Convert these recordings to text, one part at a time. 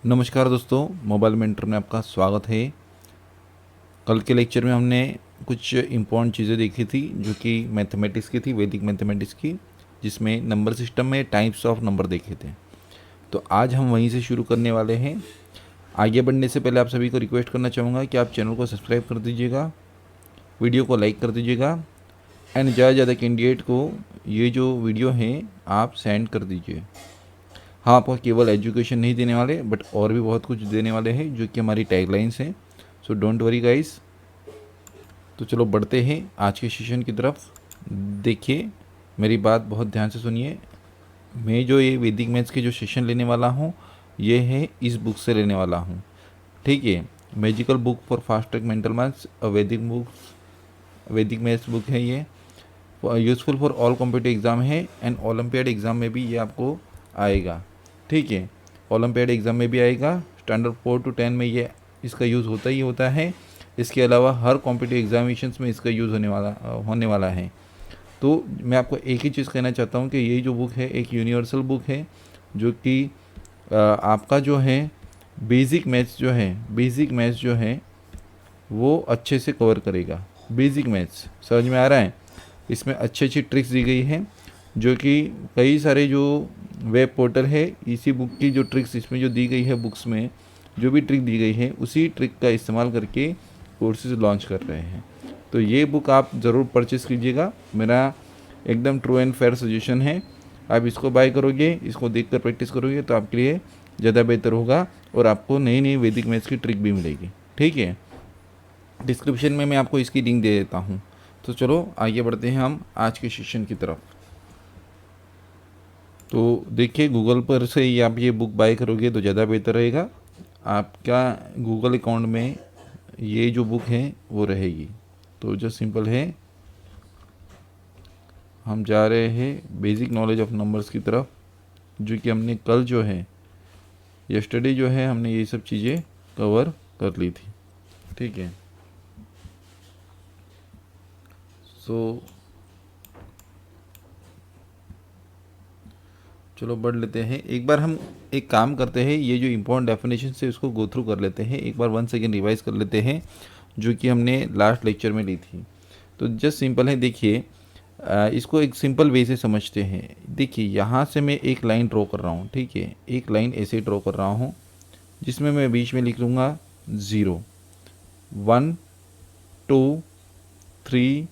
नमस्कार दोस्तों, mobile mentor में आपका स्वागत है। कल के लेक्चर में हमने कुछ इम्पोर्टेंट चीज़ें देखी थी जो कि मैथमेटिक्स की थी, वैदिक मैथमेटिक्स की, जिसमें नंबर सिस्टम में टाइप्स ऑफ नंबर देखे थे। तो आज हम वहीं से शुरू करने वाले हैं। आगे बढ़ने से पहले आप सभी को रिक्वेस्ट करना चाहूँगा कि आप चैनल को सब्सक्राइब कर दीजिएगा, वीडियो को लाइक कर दीजिएगा एंड ज़्यादा से ज़्यादा कैंडिडेट को ये जो वीडियो है आप सेंड कर दीजिए। हाँ, आपको केवल एजुकेशन नहीं देने वाले बट और भी बहुत कुछ देने वाले हैं जो कि हमारी टैगलाइंस हैं। So don't worry guys. तो चलो बढ़ते हैं आज के सेशन की तरफ। देखिए, मेरी बात बहुत ध्यान से सुनिए। मैं जो ये वैदिक मैथ्स के जो सेशन लेने वाला हूँ ये है इस बुक से लेने वाला हूँ, ठीक है। Magical book for fast track mental maths, वैदिक मैथ्स बुक है ये। Useful for all competitive exam है एंड ओलंपियाड एग्ज़ाम में भी ये आपको आएगा, ठीक है। ओलंपियाड एग्ज़ाम में भी आएगा। स्टैंडर्ड 4 to 10 में ये इसका यूज़ होता ही होता है। इसके अलावा हर कॉम्पिटिटिव एग्जामिनेशंस में इसका यूज़ होने वाला है। तो मैं आपको एक ही चीज़ कहना चाहता हूँ कि ये जो बुक है एक यूनिवर्सल बुक है जो कि आपका जो है बेसिक मैथ्स जो है वो अच्छे से कवर करेगा। बेसिक मैथ्स समझ में आ रहा है। इसमें अच्छी अच्छी ट्रिक्स दी गई हैं जो कि कई सारे जो वेब पोर्टल है इसी बुक की जो ट्रिक्स इसमें जो दी गई है, बुक्स में जो भी ट्रिक दी गई है उसी ट्रिक का इस्तेमाल करके कोर्सेज लॉन्च कर रहे हैं। तो ये बुक आप ज़रूर परचेज़ कीजिएगा, मेरा एकदम ट्रू एंड फेयर सजेशन है। आप इसको बाय करोगे, इसको देखकर प्रैक्टिस करोगे तो आपके लिए ज़्यादा बेहतर होगा और आपको नई नई वैदिक मैथ्स की ट्रिक भी मिलेगी, ठीक है। डिस्क्रिप्शन में मैं आपको इसकी लिंक दे देता हूँ। तो चलो आगे बढ़ते हैं हम आज के सेशन की तरफ। तो देखिए, गूगल पर से ही आप ये बुक बाय करोगे तो ज़्यादा बेहतर रहेगा। आपका गूगल अकाउंट में ये जो बुक है वो रहेगी। तो जो सिंपल है, हम जा रहे हैं बेसिक नॉलेज ऑफ नंबर्स की तरफ, जो कि हमने कल जो है यस्टरडे जो है हमने ये सब चीज़ें कवर कर ली थी, ठीक है। सो चलो बढ़ लेते हैं। एक बार हम एक काम करते हैं, ये जो इम्पोर्टेंट डेफिनेशन है उसको गो थ्रू कर लेते हैं, एक बार वंस अगेन रिवाइज कर लेते हैं जो कि हमने लास्ट लेक्चर में ली थी। तो जस्ट सिंपल है, देखिए इसको एक सिंपल वे से समझते हैं। देखिए यहाँ से मैं एक लाइन ड्रॉ कर रहा हूँ, ठीक है। एक लाइन ऐसे ड्रॉ कर रहा हूँ जिसमें मैं बीच में लिख लूँगा 0, 1, 2, 3,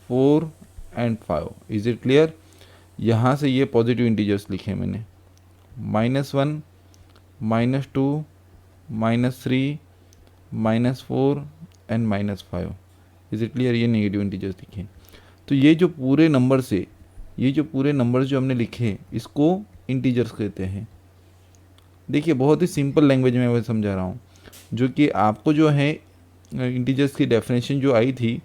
4 एंड 5। Is it clear. यहाँ से ये पॉजिटिव इंटीजर्स लिखे मैंने, -1, -2, -3, -4 एंड -5। Is it clear. ये नेगेटिव इंटीजर्स लिखे। तो ये जो पूरे नंबर्स जो हमने लिखे इसको इंटीजर्स कहते हैं। देखिए बहुत ही सिंपल लैंग्वेज में मैं समझा रहा हूँ, जो कि आपको जो है इंटीजर्स की डेफिनेशन जो आई थी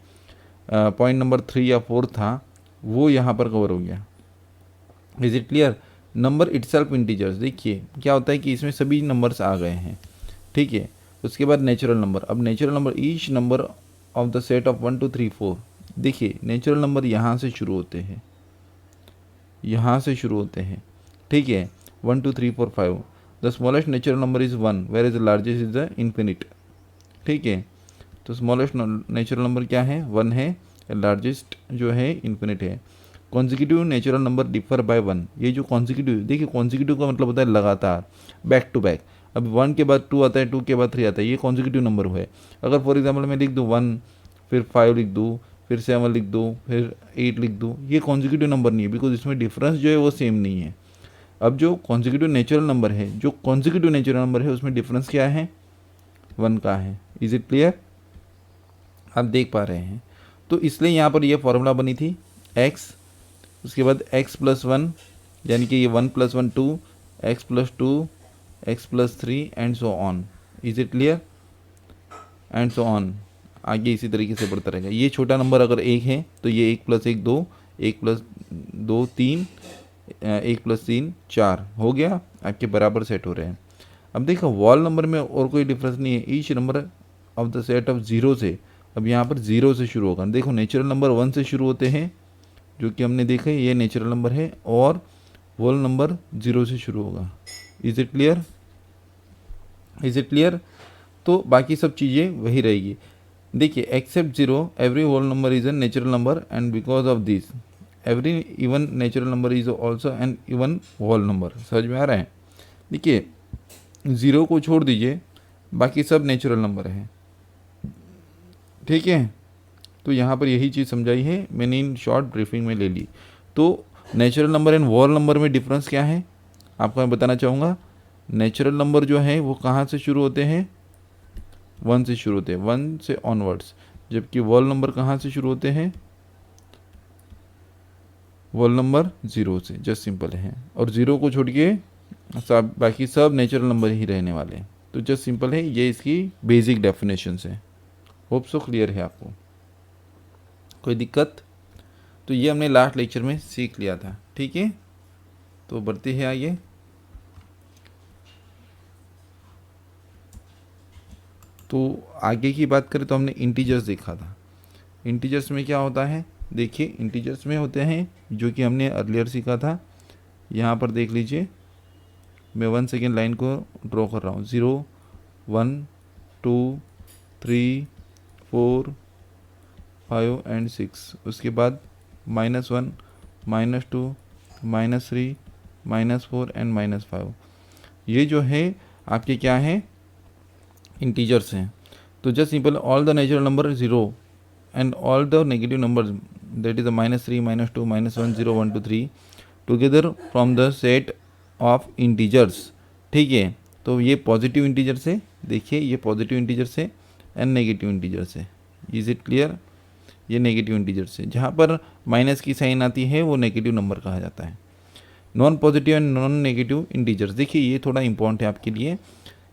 पॉइंट नंबर 3 या 4 था, वो यहाँ पर कवर हो गया। Is it clear. Number itself integers, देखिए क्या होता है कि इसमें सभी नंबर्स आ गए हैं, ठीक है। उसके बाद नेचुरल नंबर। अब natural number, each number of the set of 1 2 3 4। देखिए नेचुरल नंबर यहाँ से शुरू होते हैं, ठीक है। 1 2 3 4 5। The smallest natural number is 1 where is the largest is the infinite, ठीक है। तो स्मॉलेस्ट नेचुरल नंबर क्या है, 1 है। लार्जेस्ट जो है इन्फिनिट है। Consecutive natural number differ bye 1। ये जो कॉन्जिक्यूटिव, देखिए कॉन्जिक्यूटिव का मतलब होता है लगातार, बैक टू बैक। अब 1 के बाद 2 आता है, 2 के बाद 3 आता है, ये कॉन्जिक्यूटिव नंबर हुआ है। अगर फॉर एग्जाम्पल मैं लिख दूँ 1, फिर 5 लिख दूँ, फिर 7 लिख दूँ, फिर 8 लिख दूँ, ये कॉन्जिक्यूटिव नंबर नहीं है, बिकॉज इसमें डिफरेंस जो है वो सेम नहीं है। अब जो कॉन्जिक्यूटिव नेचुरल नंबर है उसमें डिफरेंस क्या है, 1 का है। Is it clear. आप देख पा रहे हैं। तो इसलिए यहाँ पर ये फॉर्मूला बनी थी x, उसके बाद x+1, यानी कि ये 1 + 1 2, x+2, x+3 and so on. Is it clear. And so on, आगे इसी तरीके से बढ़ता रहेगा। ये छोटा नंबर अगर 1 है तो ये 1 + 1 2, 1 + 2 3, 1 + 3 4 हो गया, आपके बराबर सेट हो रहे हैं। अब देखो वॉल नंबर में और कोई डिफरेंस नहीं है। Each number of the set of 0 से, अब यहाँ पर 0 से शुरू होगा। देखो नेचुरल नंबर 1 से शुरू होते हैं जो कि हमने देखा है, ये नेचुरल नंबर है, और होल नंबर 0 से शुरू होगा। Is it clear. Is it clear? तो बाकी सब चीज़ें वही रहेगी। देखिए except zero every whole number is an natural number and because of this every even natural number is also an even whole number. समझ में आ रहा है? देखिए ज़ीरो को छोड़ दीजिए, बाकी सब नेचुरल नंबर हैं, ठीक है। तो यहाँ पर यही चीज़ समझाई है मैंने, इन शॉर्ट ब्रीफिंग में ले ली। तो natural number and whole number में डिफरेंस क्या है आपको मैं बताना चाहूँगा। नेचुरल नंबर जो है वो कहाँ से शुरू होते हैं? 1 से शुरू होते हैं, 1 से ऑनवर्ड्स, जबकि होल नंबर कहाँ से शुरू होते हैं? होल नंबर 0 से, जस्ट सिंपल है। और 0 को छोड़ के सब बाकी सब नेचुरल नंबर ही रहने वाले हैं। तो जस्ट सिंपल है, ये इसकी बेसिक डेफिनेशन है। होप सो क्लियर है आपको, कोई दिक्कत? तो ये हमने लास्ट लेक्चर में सीख लिया था, ठीक है। तो बढ़ते हैं आगे। तो आगे की बात करें तो हमने इंटीजर्स देखा था। इंटीजर्स में क्या होता है? देखिए इंटीजर्स में होते हैं जो कि हमने अर्लियर सीखा था। यहाँ पर देख लीजिए, मैं 1 सेकेंड लाइन को ड्रॉ कर रहा हूँ। 0 1 2 3 4 5 एंड 6। उसके बाद -1 -2 -3 -4 एंड -5। ये जो है आपके क्या है? इंटीजर्स हैं। तो just simple all the natural number 0 and all the negative numbers that is -3 -2 -1 0 1 2 3 together from the set of integers, ठीक है। तो ये पॉजिटिव इंटीजर्स है, देखिए ये पॉजिटिव इंटीजर्स है एंड नेगेटिव इंटीजर्स है। Is it clear? ये नेगेटिव इंटीजर्स है, जहाँ पर माइनस की साइन आती है वो नेगेटिव नंबर कहा जाता है। Non positive and non negative integers, देखिए ये थोड़ा इंपॉर्टेंट है आपके लिए,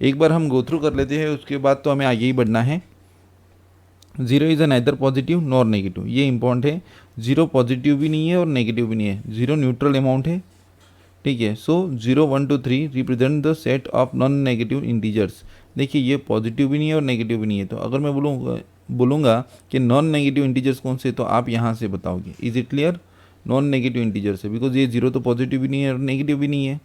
एक बार हम गो थ्रू कर लेते हैं, उसके बाद तो हमें आगे ही बढ़ना है। 0 is neither positive nor negative, ये इंपॉर्टेंट है। 0 पॉजिटिव भी नहीं है और नेगेटिव भी नहीं है, 0 न्यूट्रल अमाउंट है, ठीक है। सो 0 1 2 3 represent the set of non negative integers. देखिए ये पॉजिटिव भी नहीं है और नेगेटिव भी नहीं है, तो अगर मैं बोलूँगा कि नॉन नेगेटिव इंटीजर्स कौन से, तो आप यहाँ से बताओगे। Is it clear? Non negative integers है, बिकॉज ये 0 तो पॉजिटिव भी नहीं है और नेगेटिव भी नहीं है।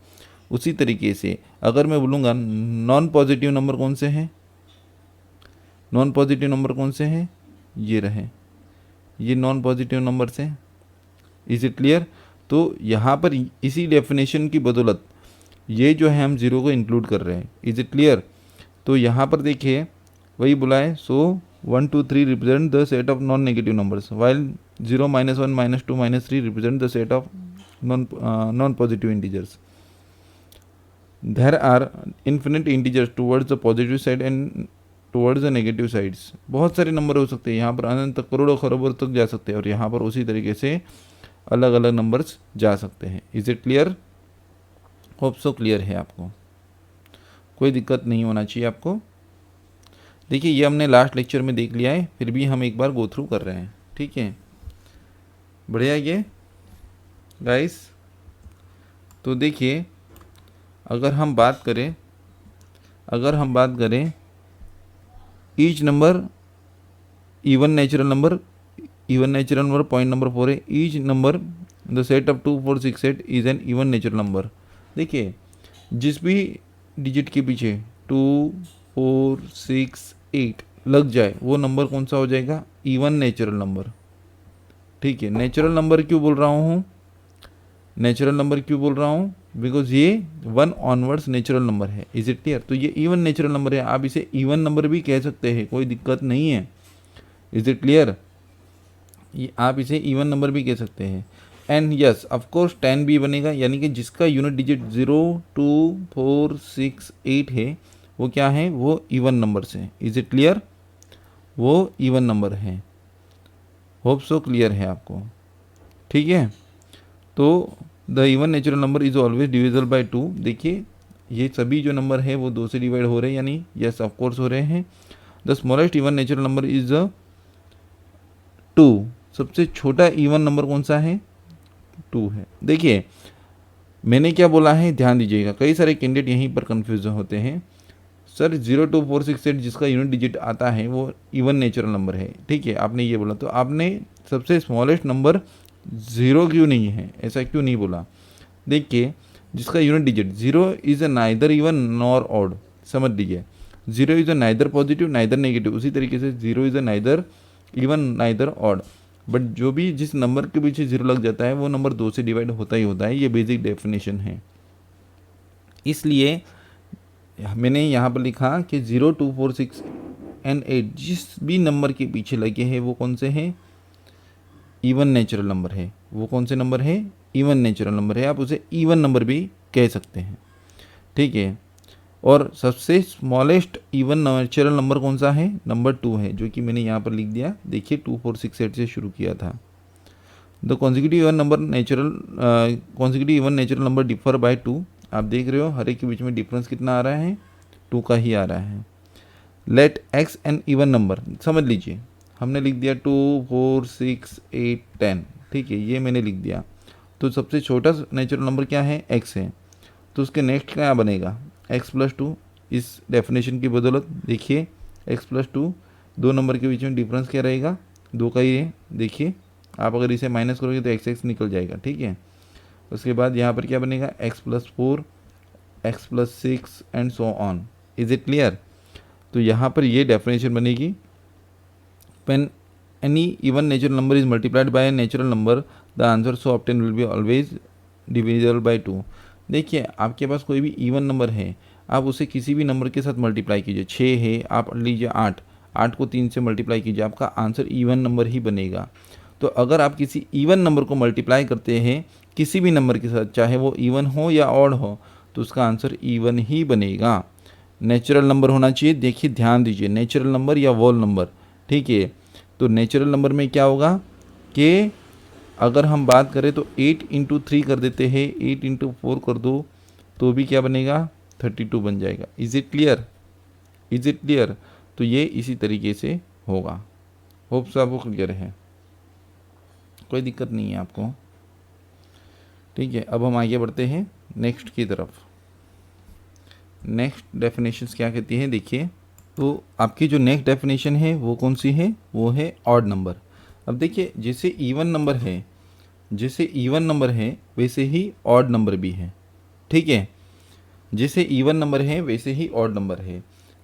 उसी तरीके से अगर मैं बोलूँगा नॉन पॉजिटिव नंबर कौन से हैं, नॉन पॉजिटिव नंबर कौन से हैं? ये रहे, ये नॉन पॉजिटिव नंबर्स हैं। Is it clear? तो यहाँ पर इसी डेफिनेशन की बदौलत ये जो है हम 0 को इंक्लूड कर रहे हैं। Is it clear? तो यहाँ पर देखिए वही बोला है। सो 1 2 3 represent the set of non negative numbers, while 0 -1 -2 -3 represent the set of non positive integers. There are infinite integers towards the positive side and towards the negative sides। बहुत सारे number हो सकते हैं, यहाँ पर अनंत तक, करोड़ों खरबों तक जा सकते हैं, और यहाँ पर उसी तरीके से अलग अलग नंबर्स जा सकते हैं। Is it clear? Hope so clear है आपको, कोई दिक्कत नहीं होना चाहिए आपको। देखिए ये हमने लास्ट लेक्चर में देख लिया है, फिर भी हम एक बार गो थ्रू कर रहे हैं, ठीक है। बढ़िया ये गाइस। तो देखिए अगर हम बात करें each number even natural number point number 4 है। Each number the set of 2 4 6 8 is an even natural number. देखिए जिस भी डिजिट के पीछे 2 4 6 8 लग जाए वो नंबर कौन सा हो जाएगा? इवन नेचुरल नंबर, ठीक है। नेचुरल नंबर क्यों बोल रहा हूँ? बिकॉज ये 1 ऑनवर्ड्स नेचुरल नंबर है। Is it clear? तो ये इवन नेचुरल नंबर है, आप इसे इवन नंबर भी कह सकते हैं, कोई दिक्कत नहीं है। Is it clear? ये आप इसे इवन नंबर भी कह सकते हैं। एंड यस ऑफकोर्स 10 भी बनेगा, यानी कि जिसका यूनिट डिजिट 0 2 4 6 8 है वो क्या है? वो इवन नंबर से। Is it clear? वो इवन नंबर है। होप सो क्लियर है आपको, ठीक है। तो the even natural number is always divisible by 2। देखिए ये सभी जो नंबर है वो 2 से डिवाइड हो रहे हैं, यानी यस ऑफकोर्स हो रहे हैं। The smallest even natural number is 2। सबसे छोटा इवन नंबर कौन सा है? 2 है। देखिए मैंने क्या बोला है, ध्यान दीजिएगा, कई सारे कैंडिडेट यहीं पर कन्फ्यूज होते हैं। सर 0 2 4 6 8 जिसका यूनिट डिजिट आता है वो इवन नेचुरल नंबर है, ठीक है, आपने ये बोला। तो आपने सबसे स्मॉलेस्ट नंबर 0 क्यों नहीं है, ऐसा क्यों नहीं बोला? देखिए जिसका unit digit 0 is neither even nor odd, समझ लीजिए zero is a neither positive neither negative, उसी तरीके से zero is a neither even neither odd, but जो भी जिस नंबर के पीछे जीरो लग जाता है वो नंबर 2 से डिवाइड होता ही होता है। ये बेसिक डेफिनेशन है। इसलिए मैंने यहाँ पर लिखा कि 0, 2, 4, 6 एंड 8 जिस भी नंबर के पीछे लगे हैं वो कौन से हैं, इवन नेचुरल नंबर है। वो कौन से नंबर है, इवन नेचुरल नंबर है। आप उसे इवन नंबर भी कह सकते हैं, ठीक है। और सबसे स्मॉलेस्ट इवन नेचुरल नंबर कौन सा है, नंबर 2 है, जो कि मैंने यहाँ पर लिख दिया। देखिए 2, 4, 6, 8 से शुरू किया था। The consecutive even natural number differ by 2। आप देख रहे हो हर एक के बीच में डिफरेंस कितना आ रहा है, 2 का ही आ रहा है। Let x an even number, समझ लीजिए हमने लिख दिया 2, 4, 6, 8, 10, ठीक है, ये मैंने लिख दिया। तो सबसे छोटा नेचुरल नंबर क्या है, एक्स है। तो उसके नेक्स्ट क्या बनेगा, एक्स प्लस 2। इस डेफिनेशन की बदौलत देखिए एक्स प्लस 2, दो नंबर के बीच में डिफरेंस क्या रहेगा, 2 का ही है। देखिए आप अगर इसे माइनस करोगे तो एक्स एक्स निकल जाएगा, ठीक है। उसके बाद यहाँ पर क्या बनेगा, x plus 4, x plus 6 and so on. Is it clear. तो यहाँ पर ये डेफिनेशन बनेगी, when any even natural number is multiplied by a natural number the answer so obtained will be always divisible by 2। देखिए आपके पास कोई भी even number है, आप उसे किसी भी नंबर के साथ मल्टीप्लाई कीजिए। 6 है, आप लीजिए 8, 8 को 3 से मल्टीप्लाई कीजिए, आपका आंसर इवन नंबर ही बनेगा। तो अगर आप किसी इवन नंबर को मल्टीप्लाई करते हैं किसी भी नंबर के साथ, चाहे वो इवन हो या ऑड हो, तो उसका आंसर इवन ही बनेगा। नेचुरल नंबर होना चाहिए, देखिए ध्यान दीजिए, नेचुरल नंबर या वोल नंबर, ठीक है। तो नेचुरल नंबर में क्या होगा कि अगर हम बात करें तो 8 इंटू 3 कर देते हैं, 8 इंटू 4 कर दो तो भी क्या बनेगा, 32 बन जाएगा। Is it clear, is it clear. तो ये इसी तरीके से होगा। होप्स आपको क्लियर है, कोई दिक्कत नहीं है आपको, ठीक है। अब हम आगे बढ़ते हैं नेक्स्ट की तरफ। नेक्स्ट डेफिनेशंस क्या कहती हैं, देखिए। तो आपकी जो नेक्स्ट डेफिनेशन है वो कौन सी है, वो है ऑड नंबर। अब देखिए जैसे इवन नंबर है, जैसे इवन नंबर है वैसे ही ऑड नंबर भी है, ठीक है। जैसे इवन नंबर है वैसे ही ऑड नंबर है।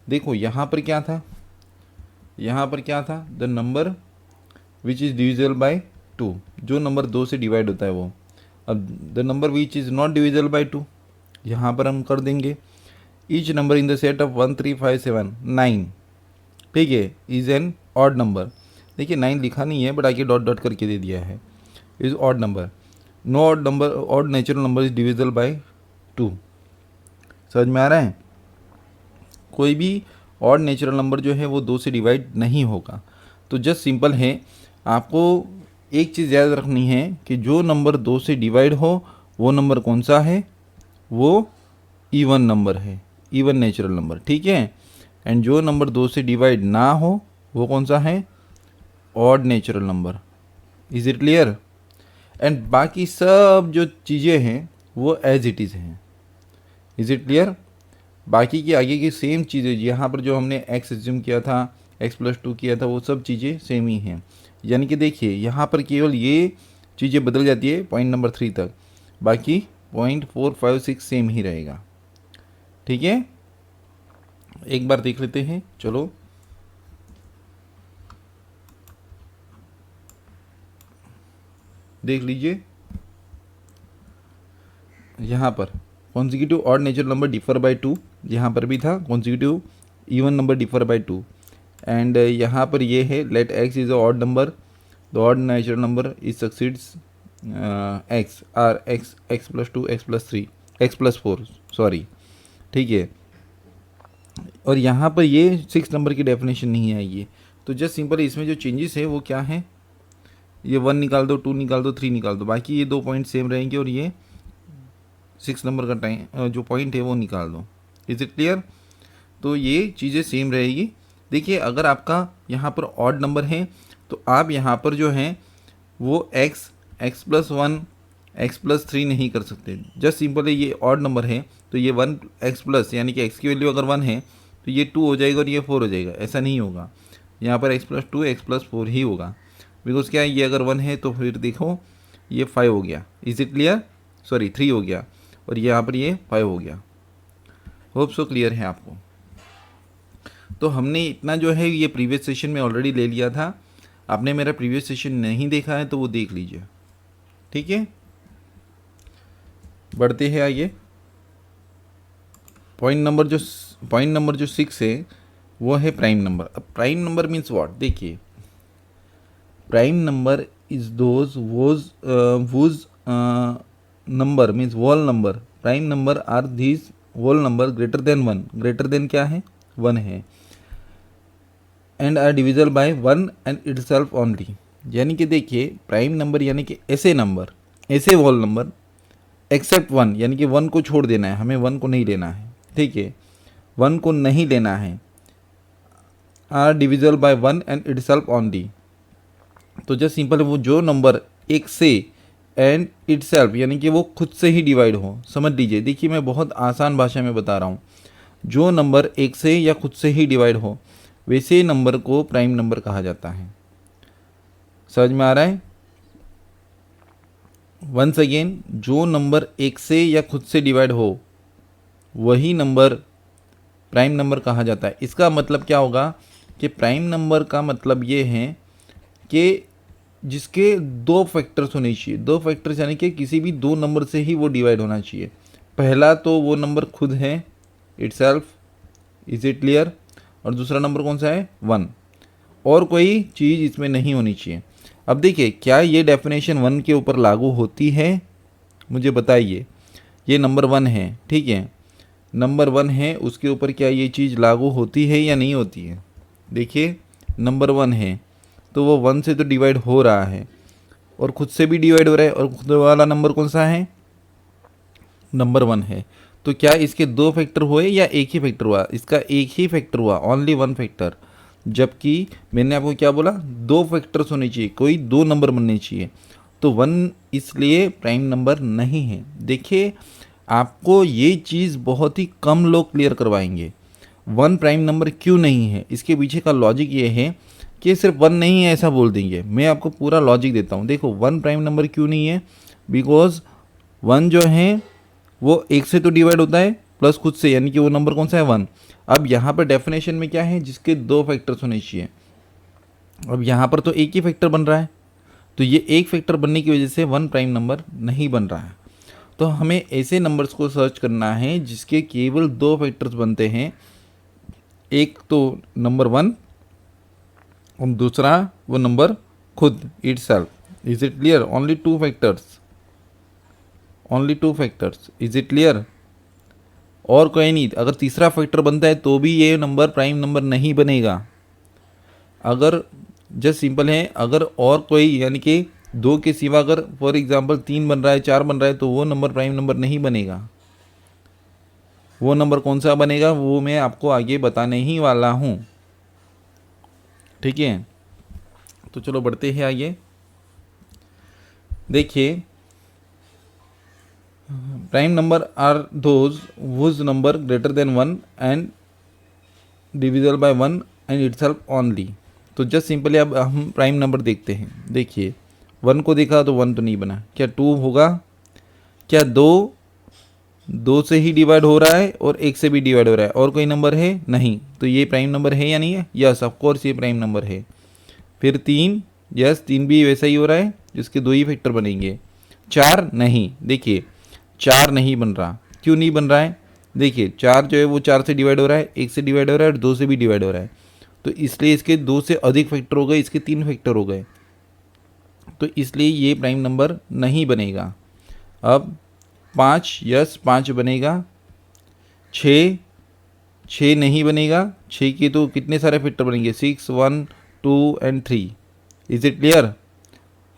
देखो यहाँ पर क्या था, यहाँ पर क्या था, the number which is divisible by 2, जो नंबर 2 से डिवाइड होता है वो। अब the number which is not divisible by 2, यहाँ पर हम कर देंगे each number in the set of 1, 3, 5, 7, 9, ठीक है, इज़ एन ऑड नंबर। देखिए 9 लिखा नहीं है बट आगे डॉट डॉट करके दे दिया है, is odd number. No odd number, odd natural number is divisible by 2। समझ में आ रहा है, कोई भी ऑड नेचुरल नंबर जो है वो 2 से डिवाइड नहीं होगा। तो जस्ट सिंपल है, आपको एक चीज़ याद रखनी है कि जो नंबर 2 से डिवाइड हो वो नंबर कौन सा है, वो इवन नंबर है, इवन नेचुरल नंबर, ठीक है। एंड जो नंबर 2 से डिवाइड ना हो वो कौन सा है, odd natural number. Is it clear. And बाकी सब जो चीज़ें हैं वो एज इट इज़ हैं। Is it clear. बाकी की आगे की सेम चीज़ें, यहाँ पर जो हमने एक्स एज्यूम किया था, एक्स प्लस 2 किया था, वो सब चीज़ें सेम ही हैं। यानी कि देखिए यहाँ पर केवल ये चीज़ें बदल जाती है पॉइंट नंबर 3 तक, बाकी पॉइंट 4, 5, 6 सेम ही रहेगा, ठीक है। एक बार देख लेते हैं, चलो देख लीजिए। यहाँ पर consecutive odd natural number differ by 2, यहाँ पर भी था consecutive even number differ by 2। And यहाँ पर ये है let x is a odd number, the odd natural number is succeeds x are x plus 2, x plus 3, x plus 4, sorry, ठीक है। और यहाँ पर ये 6 नंबर की डेफिनेशन नहीं आएगी। तो जस्ट सिंपल इसमें जो चेंजेस है वो क्या है, ये 1 निकाल दो, 2 निकाल दो, 3 निकाल दो, बाकी ये 2 पॉइंट सेम रहेंगे और ये 6 नंबर का टाइम जो पॉइंट है वो निकाल दो। Is it clear. तो ये चीज़ें सेम रहेगी। देखिए अगर आपका यहाँ पर ऑड नंबर है तो आप यहाँ पर जो है वो एक्स प्लस 1, एक्स प्लस 3 नहीं कर सकते। जस्ट सिंपल है, ये ऑड नंबर है तो ये 1 एक्स प्लस, यानी कि एक्स की वैल्यू अगर 1 है तो ये 2 हो जाएगा और ये 4 हो जाएगा, ऐसा नहीं होगा। यहाँ पर एक्स प्लस 2, एक्स प्लस 4 ही होगा, बिकॉज क्या है, ये अगर 1 है तो फिर देखो ये 5 हो गया। इज इट क्लियर, सॉरी 3 हो गया और यहाँ पर ये 5 हो गया। होप सो क्लियर है आपको। तो हमने इतना जो है ये प्रीवियस सेशन में ऑलरेडी ले लिया था। आपने मेरा प्रीवियस सेशन नहीं देखा है तो वो देख लीजिए, ठीक है। बढ़ते हैं आगे। पॉइंट नंबर जो 6 है वो है प्राइम नंबर। अब प्राइम नंबर मीन्स व्हाट, देखिए prime number is those whose number means whole number. Prime number are these whole number greater than 1, greater than क्या है 1 है, and are divisible by 1 and itself only. यानी कि देखिए prime number यानी कि ऐसे नंबर, ऐसे होल नंबर एक्सेप्ट 1, यानी कि 1 को छोड़ देना है, हमें 1 को नहीं लेना है, ठीक है, 1 को नहीं लेना है, are divisible by 1 and itself only. तो जस्ट सिंपल वो जो नंबर एक से एंड इटसेल्फ यानी कि वो खुद से ही डिवाइड हो, समझ लीजिए। देखिए मैं बहुत आसान भाषा में बता रहा हूँ, जो नंबर एक से या खुद से ही डिवाइड हो वैसे नंबर को प्राइम नंबर कहा जाता है। समझ में आ रहा है? वंस अगेन, जो नंबर एक से या खुद से डिवाइड हो वही नंबर प्राइम नंबर कहा जाता है। इसका मतलब क्या होगा कि प्राइम नंबर का मतलब ये है कि जिसके दो फैक्टर्स होने चाहिए। दो फैक्टर्स यानी कि किसी भी दो नंबर से ही वो डिवाइड होना चाहिए। पहला तो वो नंबर खुद है इटसेल्फ, इज इट क्लियर, और दूसरा नंबर कौन सा है 1, और कोई चीज़ इसमें नहीं होनी चाहिए। अब देखिए क्या ये डेफिनेशन 1 के ऊपर लागू होती है, मुझे बताइए। ये नंबर 1 है, ठीक है, नंबर 1 है, उसके ऊपर क्या ये चीज़ लागू होती है या नहीं होती है? देखिए नंबर 1 है तो वो 1 से तो डिवाइड हो रहा है और खुद से भी डिवाइड हो रहा है, और खुद वाला नंबर कौन सा है नंबर 1 है। तो क्या इसके दो फैक्टर हुए या एक ही फैक्टर हुआ? इसका एक ही फैक्टर हुआ, ओनली 1 फैक्टर। जबकि मैंने आपको क्या बोला, दो फैक्टर्स होने चाहिए, कोई दो नंबर बनने चाहिए। तो 1 इसलिए प्राइम नंबर नहीं है। देखिए आपको ये चीज़ बहुत ही कम लोग क्लियर करवाएंगे, 1 प्राइम नंबर क्यों नहीं है। इसके पीछे का लॉजिक ये है कि सिर्फ 1 नहीं है ऐसा बोल देंगे। मैं आपको पूरा लॉजिक देता हूँ। देखो 1 प्राइम नंबर क्यों नहीं है, बिकॉज 1 जो है वो एक से तो डिवाइड होता है प्लस खुद से, यानी कि वो नंबर कौन सा है 1। अब यहाँ पर डेफिनेशन में क्या है, जिसके दो फैक्टर्स होने चाहिए। अब यहाँ पर तो एक ही फैक्टर बन रहा है, तो ये एक फैक्टर बनने की वजह से 1 प्राइम नंबर नहीं बन रहा है। तो हमें ऐसे नंबर्स को सर्च करना है जिसके केवल दो फैक्टर्स बनते हैं, एक तो नंबर 1 और दूसरा वो नंबर खुद itself. Is it clear? Only two factors, only two factors, is it clear? और कोई नहीं। अगर तीसरा फैक्टर बनता है तो भी ये नंबर प्राइम नंबर नहीं बनेगा। अगर जस्ट सिंपल है, अगर और कोई यानी कि 2 के सिवा अगर फॉर एग्जांपल 3 बन रहा है, 4 बन रहा है, तो वो नंबर प्राइम नंबर नहीं बनेगा। वो नंबर कौन सा बनेगा वो मैं आपको आगे बताने ही वाला हूँ, ठीक है। तो चलो बढ़ते हैं आगे। देखिए prime number are those whose number greater than 1 and divisible by 1 and itself only. तो जस्ट सिंपली अब हम प्राइम नंबर देखते हैं। देखिए 1 को देखा तो 1 तो नहीं बना, क्या 2 होगा? क्या 2 से ही डिवाइड हो रहा है और 1 से भी डिवाइड हो रहा है, और कोई नंबर है नहीं, तो ये प्राइम नंबर है या नहीं है? यस ऑफ कोर्स ये प्राइम नंबर है। फिर 3, यस 3 भी वैसा ही हो रहा है, जिसके 2 ही फैक्टर बनेंगे। 4 नहीं, देखिए 4 नहीं बन रहा। क्यों नहीं बन रहा है? देखिए 4 जो है वो 4 से डिवाइड हो रहा है, 1 से डिवाइड हो रहा है और 2 से भी डिवाइड हो रहा है, तो इसलिए इसके 2 से अधिक फैक्टर हो गए, इसके 3 फैक्टर हो गए, तो इसलिए ये प्राइम नंबर नहीं बनेगा। अब 5, यस 5 बनेगा। 6 नहीं बनेगा। 6 के तो कितने सारे फैक्टर बनेंगे, 6, 1, 2 and 3। Is it clear?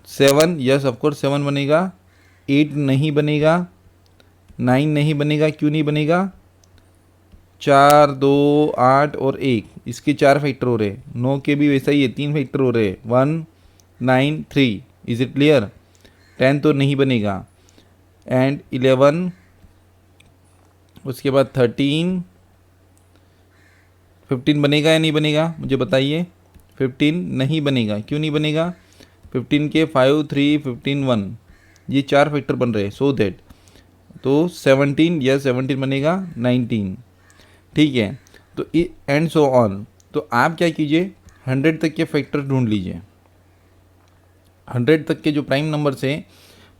7, yes of course 7 बनेगा। 8 नहीं बनेगा। 9 नहीं बनेगा। क्यों नहीं बनेगा? 4, 2, 8 और 1, इसके 4 फैक्टर हो रहे। 9 के भी वैसा ही है, 3 फैक्टर हो रहे, 1, 9, 3। Is it clear? 10 तो नहीं बनेगा। एंड 11, उसके बाद 13, 15 बनेगा या नहीं बनेगा मुझे बताइए। 15 नहीं बनेगा। क्यों नहीं बनेगा? 15 के 5, 3, 15, 1, ये 4 फैक्टर बन रहे हैं, सो दैट तो 17, यस 17 बनेगा। 19, ठीक है। तो एंड सो ऑन। तो आप क्या कीजिए, 100 तक के फैक्टर ढूंढ लीजिए। 100 तक के जो प्राइम नंबर्स हैं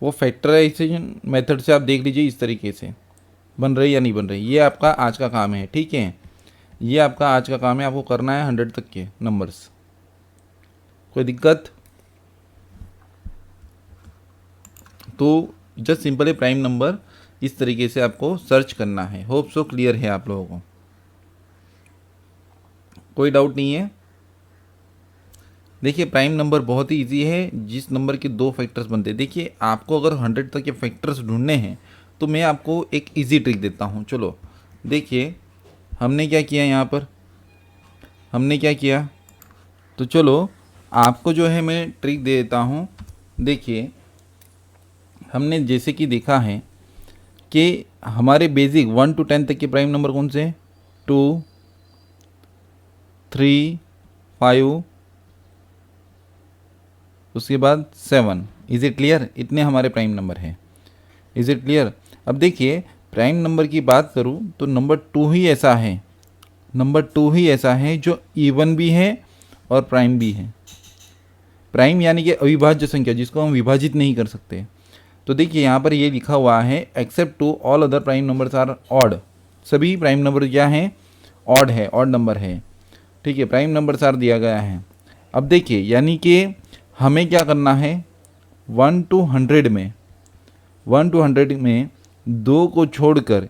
वो फैक्टराइजेशन मेथड से आप देख लीजिए इस तरीके से बन रही या नहीं बन रही। ये आपका आज का काम है, ठीक है, ये आपका आज का काम है, आपको करना है 100 तक के नंबर्स। कोई दिक्कत? तो जस्ट सिंपल है, प्राइम नंबर इस तरीके से आपको सर्च करना है। होप सो क्लियर है आप लोगों को, कोई डाउट नहीं है। देखिए प्राइम नंबर बहुत ही इजी है, जिस नंबर के 2 फैक्टर्स बनते हैं। देखिए आपको अगर 100 तक के फैक्टर्स ढूंढने हैं तो मैं आपको एक इजी ट्रिक देता हूँ। चलो देखिए हमने क्या किया यहाँ पर, हमने क्या किया, तो चलो आपको जो है मैं ट्रिक दे देता हूँ। देखिए हमने जैसे कि देखा है कि हमारे बेसिक 1 to 10 तक के प्राइम नंबर कौन से हैं, 2, 3, 5, उसके बाद 7। Is it clear? इतने हमारे प्राइम नंबर हैं। Is it clear? अब देखिए प्राइम नंबर की बात करूं तो नंबर 2 ही ऐसा है, नंबर 2 ही ऐसा है जो इवन भी है और प्राइम भी है। प्राइम यानी कि अविभाज्य संख्या जिसको हम विभाजित नहीं कर सकते। तो देखिए यहाँ पर ये लिखा हुआ है except 2 all other prime numbers are odd. सभी प्राइम नंबर क्या हैं, ऑड है, ऑड नंबर है, ठीक है, प्राइम नंबर्स आर दिया गया है। अब देखिए यानी कि हमें क्या करना है, 1 to 100 में, 1 to 100 में 2 को छोड़कर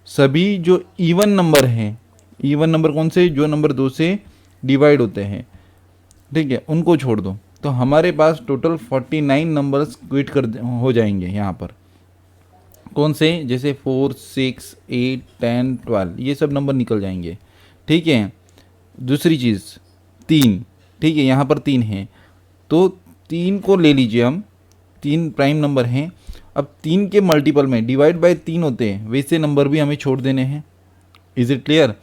सभी जो इवन नंबर हैं, इवन नंबर कौन से, जो नंबर 2 से डिवाइड होते हैं, ठीक है, उनको छोड़ दो। तो हमारे पास टोटल 49 नंबर्स क्विट कर हो जाएंगे यहाँ पर। कौन से, जैसे 4, 6, 8, 10, 12 ये सब नंबर निकल जाएंगे, ठीक है। दूसरी चीज़ 3, ठीक है, यहाँ पर 3 है तो 3 को ले लीजिए हम, 3 प्राइम नंबर हैं। अब 3 के मल्टीपल में डिवाइड बाय 3 होते हैं, वैसे नंबर भी हमें छोड़ देने हैं। Is it clear?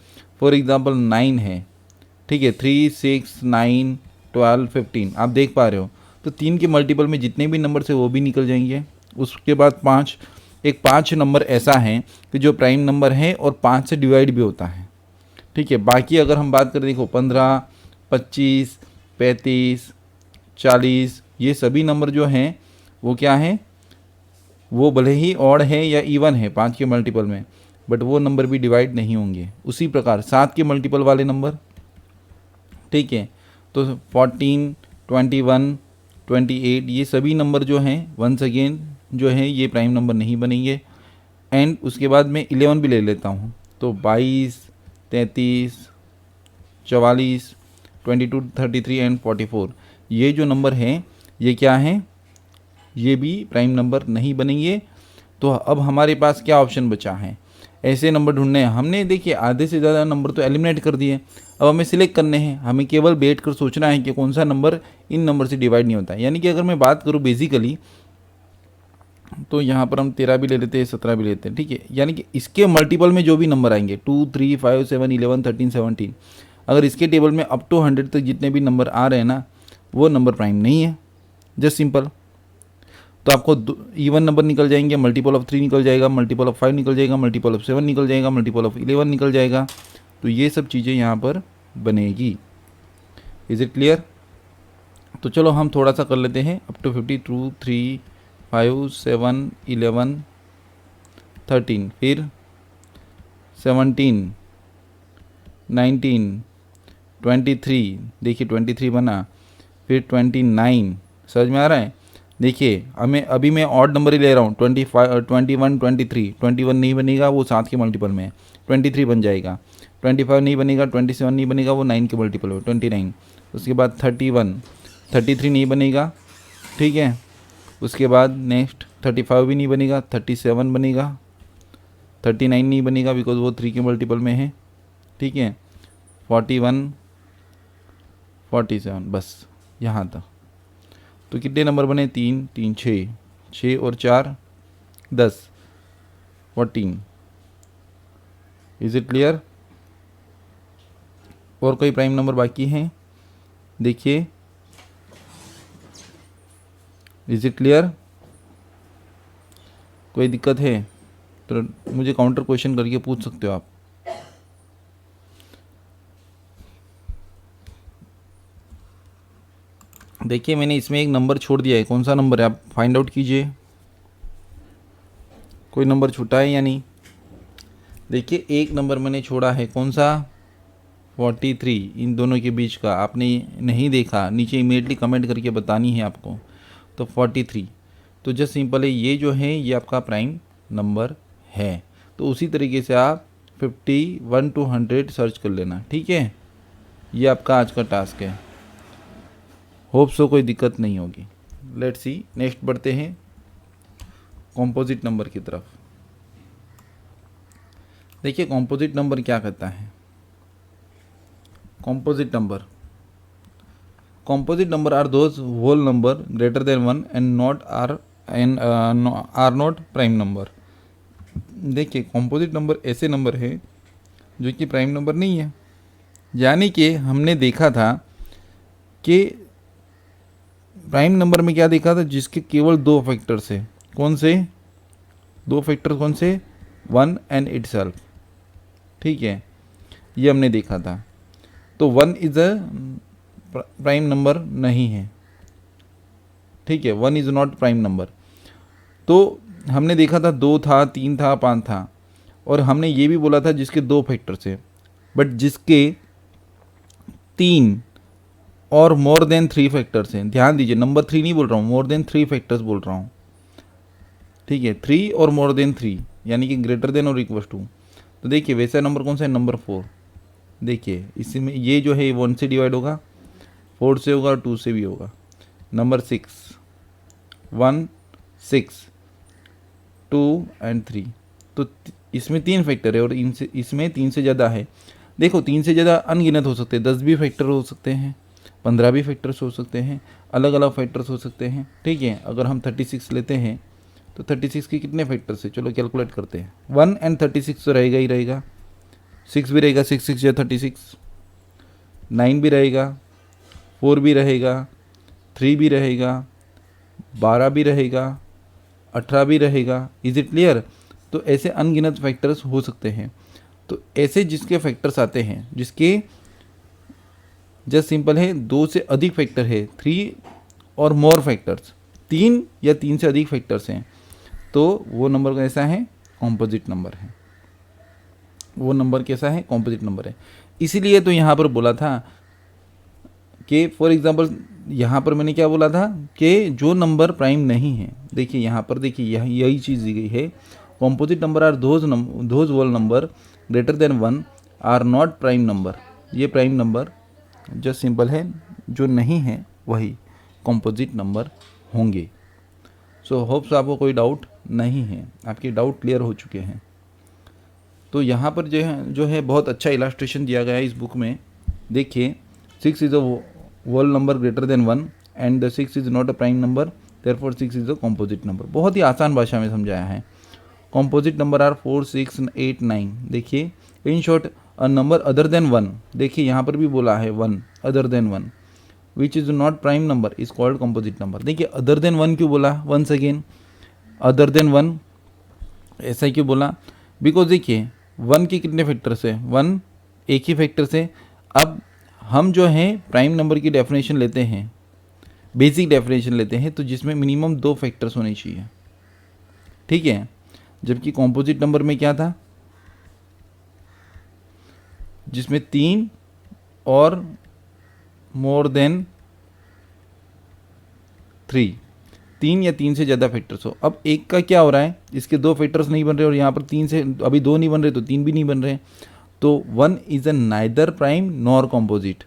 For example 9 है, ठीक है, 3, 6, 9, 12, 15 आप देख पा रहे हो। तो 3 के मल्टीपल में जितने भी नंबर से वो भी निकल जाएंगे। उसके बाद 5, एक 5 नंबर ऐसा है कि जो प्राइम नंबर है और 5 से डिवाइड भी होता है, ठीक है। बाकी अगर हम बात करें, देखो 15, 25, 35, 40 ये सभी नंबर जो हैं वो क्या हैं, वो भले ही ऑड है या इवन है 5 के मल्टीपल में, बट वो नंबर भी डिवाइड नहीं होंगे। उसी प्रकार 7 के मल्टीपल वाले नंबर, ठीक है, तो 14, 21, 28 ये सभी नंबर जो हैं वंस अगेन जो है ये प्राइम नंबर नहीं बनेंगे। एंड उसके बाद मैं 11 भी ले लेता हूँ, तो 22, 33, 44, 22, 33 एंड 44 ये जो नंबर हैं ये क्या हैं, ये भी प्राइम नंबर नहीं बनेंगे। तो अब हमारे पास क्या ऑप्शन बचा है, ऐसे नंबर ढूंढने हैं। हमने देखिए आधे से ज़्यादा नंबर तो एलिमिनेट कर दिए, अब हमें सिलेक्ट करने हैं। हमें केवल बैठ कर सोचना है कि कौन सा नंबर इन नंबर से डिवाइड नहीं होता है। यानी कि अगर मैं बात करूँ बेसिकली तो यहाँ पर हम 13 भी ले लेते हैं, 17 भी लेते हैं, ठीक है। यानी कि इसके मल्टीपल में जो भी नंबर आएंगे 2, 3, 5, 7, 11, 13, 17 अगर इसके टेबल में अप टू 100 तक जितने भी नंबर आ रहे हैं ना वो नंबर प्राइम नहीं है, जस्ट सिंपल। तो आपको इवन नंबर निकल जाएंगे, मल्टीपल ऑफ 3 निकल जाएगा, मल्टीपल ऑफ 5 निकल जाएगा, मल्टीपल ऑफ 7 निकल जाएगा, मल्टीपल ऑफ 11 निकल जाएगा। तो ये सब चीज़ें यहाँ पर बनेगी। Is it clear? तो चलो हम थोड़ा सा कर लेते हैं, अप टू 52, 3, 5, 7, 11, 13, फिर 17, 19, 23, देखिए 23 बना, फिर 29, समझ में आ रहा है? देखिए हमें अभी मैं ऑड नंबर ही ले रहा हूँ, 25, 21, 23, 21 नहीं बनेगा वो 7 के मल्टीपल में है, 23 बन जाएगा, 25 नहीं बनेगा, 27 नहीं बनेगा वो 9 के मल्टीपल में 29, उसके बाद 31, 33 नहीं बनेगा, ठीक है। उसके बाद नेक्स्ट 35 भी नहीं बनेगा, 37 बनेगा, 39 नहीं बनेगा बिकॉज वो 3 के मल्टीपल में है, ठीक है, 41, 47 बस यहाँ तक। तो कितने नंबर बने, 3, 3, 6, 6 और 4 10, 14। Is it clear? और कोई प्राइम नंबर बाकी हैं? देखिए, इज़ इट क्लियर? कोई दिक्कत है तो मुझे काउंटर क्वेश्चन करके पूछ सकते हो आप। देखिए मैंने इसमें एक नंबर छोड़ दिया है, कौन सा नंबर है आप फाइंड आउट कीजिए, कोई नंबर छूटा है या नहीं। देखिए एक नंबर मैंने छोड़ा है, कौन सा, 43, इन दोनों के बीच का आपने नहीं देखा, नीचे इमीडिएटली कमेंट करके बतानी है आपको। तो 43, तो जस्ट सिंपल है, ये जो है ये आपका प्राइम नंबर है। तो उसी तरीके से आप 51 to 100 सर्च कर लेना, ठीक है। ये आपका आज का टास्क है, होप सो कोई दिक्कत नहीं होगी। लेट्स सी, नेक्स्ट बढ़ते हैं कॉम्पोजिट नंबर की तरफ। देखिए कॉम्पोजिट नंबर क्या कहता है। Composite number are those whole number greater than 1 and not are not prime number. देखिए कॉम्पोजिट नंबर ऐसे नंबर है जो कि प्राइम नंबर नहीं है, यानी कि हमने देखा था कि प्राइम नंबर में क्या देखा था, जिसके केवल दो फैक्टर्स है। कौन से दो फैक्टर, कौन से, 1 एंड इटसेल्फ, ठीक है, ये हमने देखा था। तो 1 इज अ प्राइम नंबर नहीं है, ठीक है, 1 इज नॉट प्राइम नंबर। तो हमने देखा था 2 था, 3 था, 5 था, और हमने ये भी बोला था जिसके दो फैक्टर्स है, बट जिसके 3 और मोर देन 3 फैक्टर्स हैं। ध्यान दीजिए, नंबर 3 नहीं बोल रहा हूँ, मोर देन 3 फैक्टर्स बोल रहा हूँ, ठीक है, 3 और मोर देन 3, यानी कि ग्रेटर देन और इक्वल टू। तो देखिए वैसा नंबर कौन सा है, नंबर 4। देखिए इसमें ये जो है 1 से डिवाइड होगा, 4 से होगा, 2 से भी होगा। नंबर 6, 1, 6, 2 एंड 3, तो इसमें 3 फैक्टर है और इसमें 3 से ज़्यादा है। देखो 3 से ज़्यादा अनगिनत हो सकते हैं, 10 भी फैक्टर हो सकते हैं, 15 भी फैक्टर्स हो सकते हैं, अलग अलग फैक्टर्स हो सकते हैं, ठीक है। अगर हम 36 लेते हैं तो 36 के कितने फैक्टर्स है, चलो कैलकुलेट करते हैं। 1 एंड 36 तो रहेगा ही रहेगा, 6 भी रहेगा, 6 6 या 36, 9 भी रहेगा, 4 भी रहेगा, 3 भी रहेगा, 12 भी रहेगा, 18 भी रहेगा। Is it clear. तो ऐसे अनगिनत फैक्टर्स हो सकते हैं। तो ऐसे जिसके फैक्टर्स आते हैं, जिसके जस्ट सिंपल है 2 से अधिक फैक्टर है, 3 और मोर फैक्टर्स, 3 या 3 से अधिक फैक्टर्स हैं, तो वो नंबर कैसा है, कॉम्पोजिट नंबर है। वो नंबर कैसा है, कॉम्पोजिट नंबर है। इसीलिए तो यहाँ पर बोला था कि फॉर एग्जांपल यहाँ पर मैंने क्या बोला था कि जो नंबर प्राइम नहीं है, देखिए यहाँ पर देखिए यही चीज़ दी गई है, composite number are those whole number greater than 1 are not prime number. ये प्राइम नंबर जस्ट सिंपल है, जो नहीं है वही कॉम्पोजिट नंबर होंगे। सो होप्स आपको कोई डाउट नहीं है, आपके डाउट क्लियर हो चुके हैं। तो यहाँ पर जो है बहुत अच्छा इलास्ट्रेशन दिया गया है इस बुक में। देखिए 6 is a whole number greater than 1 and the 6 is not a prime number, therefore 6 is a composite number. बहुत ही आसान भाषा में समझाया है। Composite number are 4, 6, 8, 9। देखिए in short a number other than 1, देखिए यहाँ पर भी बोला है 1 other than 1 which is not prime number is called composite number. देखिए अदर देन 1 क्यों बोला, वंस अगेन अदर देन 1 ऐसा क्यों बोला, बिकॉज देखिए 1 के कितने फैक्टर्स है, 1 एक ही फैक्टर से। अब हम जो है प्राइम नंबर की डेफिनेशन लेते हैं, बेसिक डेफिनेशन लेते हैं, तो जिसमें मिनिमम 2 फैक्टर्स होने चाहिए, ठीक है। जबकि कॉम्पोजिट नंबर में क्या था, जिसमें 3 और मोर देन 3, 3 या 3 से ज़्यादा फैक्टर्स हो। अब एक का क्या हो रहा है, इसके 2 फैक्टर्स नहीं बन रहे और यहाँ पर 3 से अभी 2 नहीं बन रहे तो 3 भी नहीं बन रहे, तो 1 is a neither prime nor composite.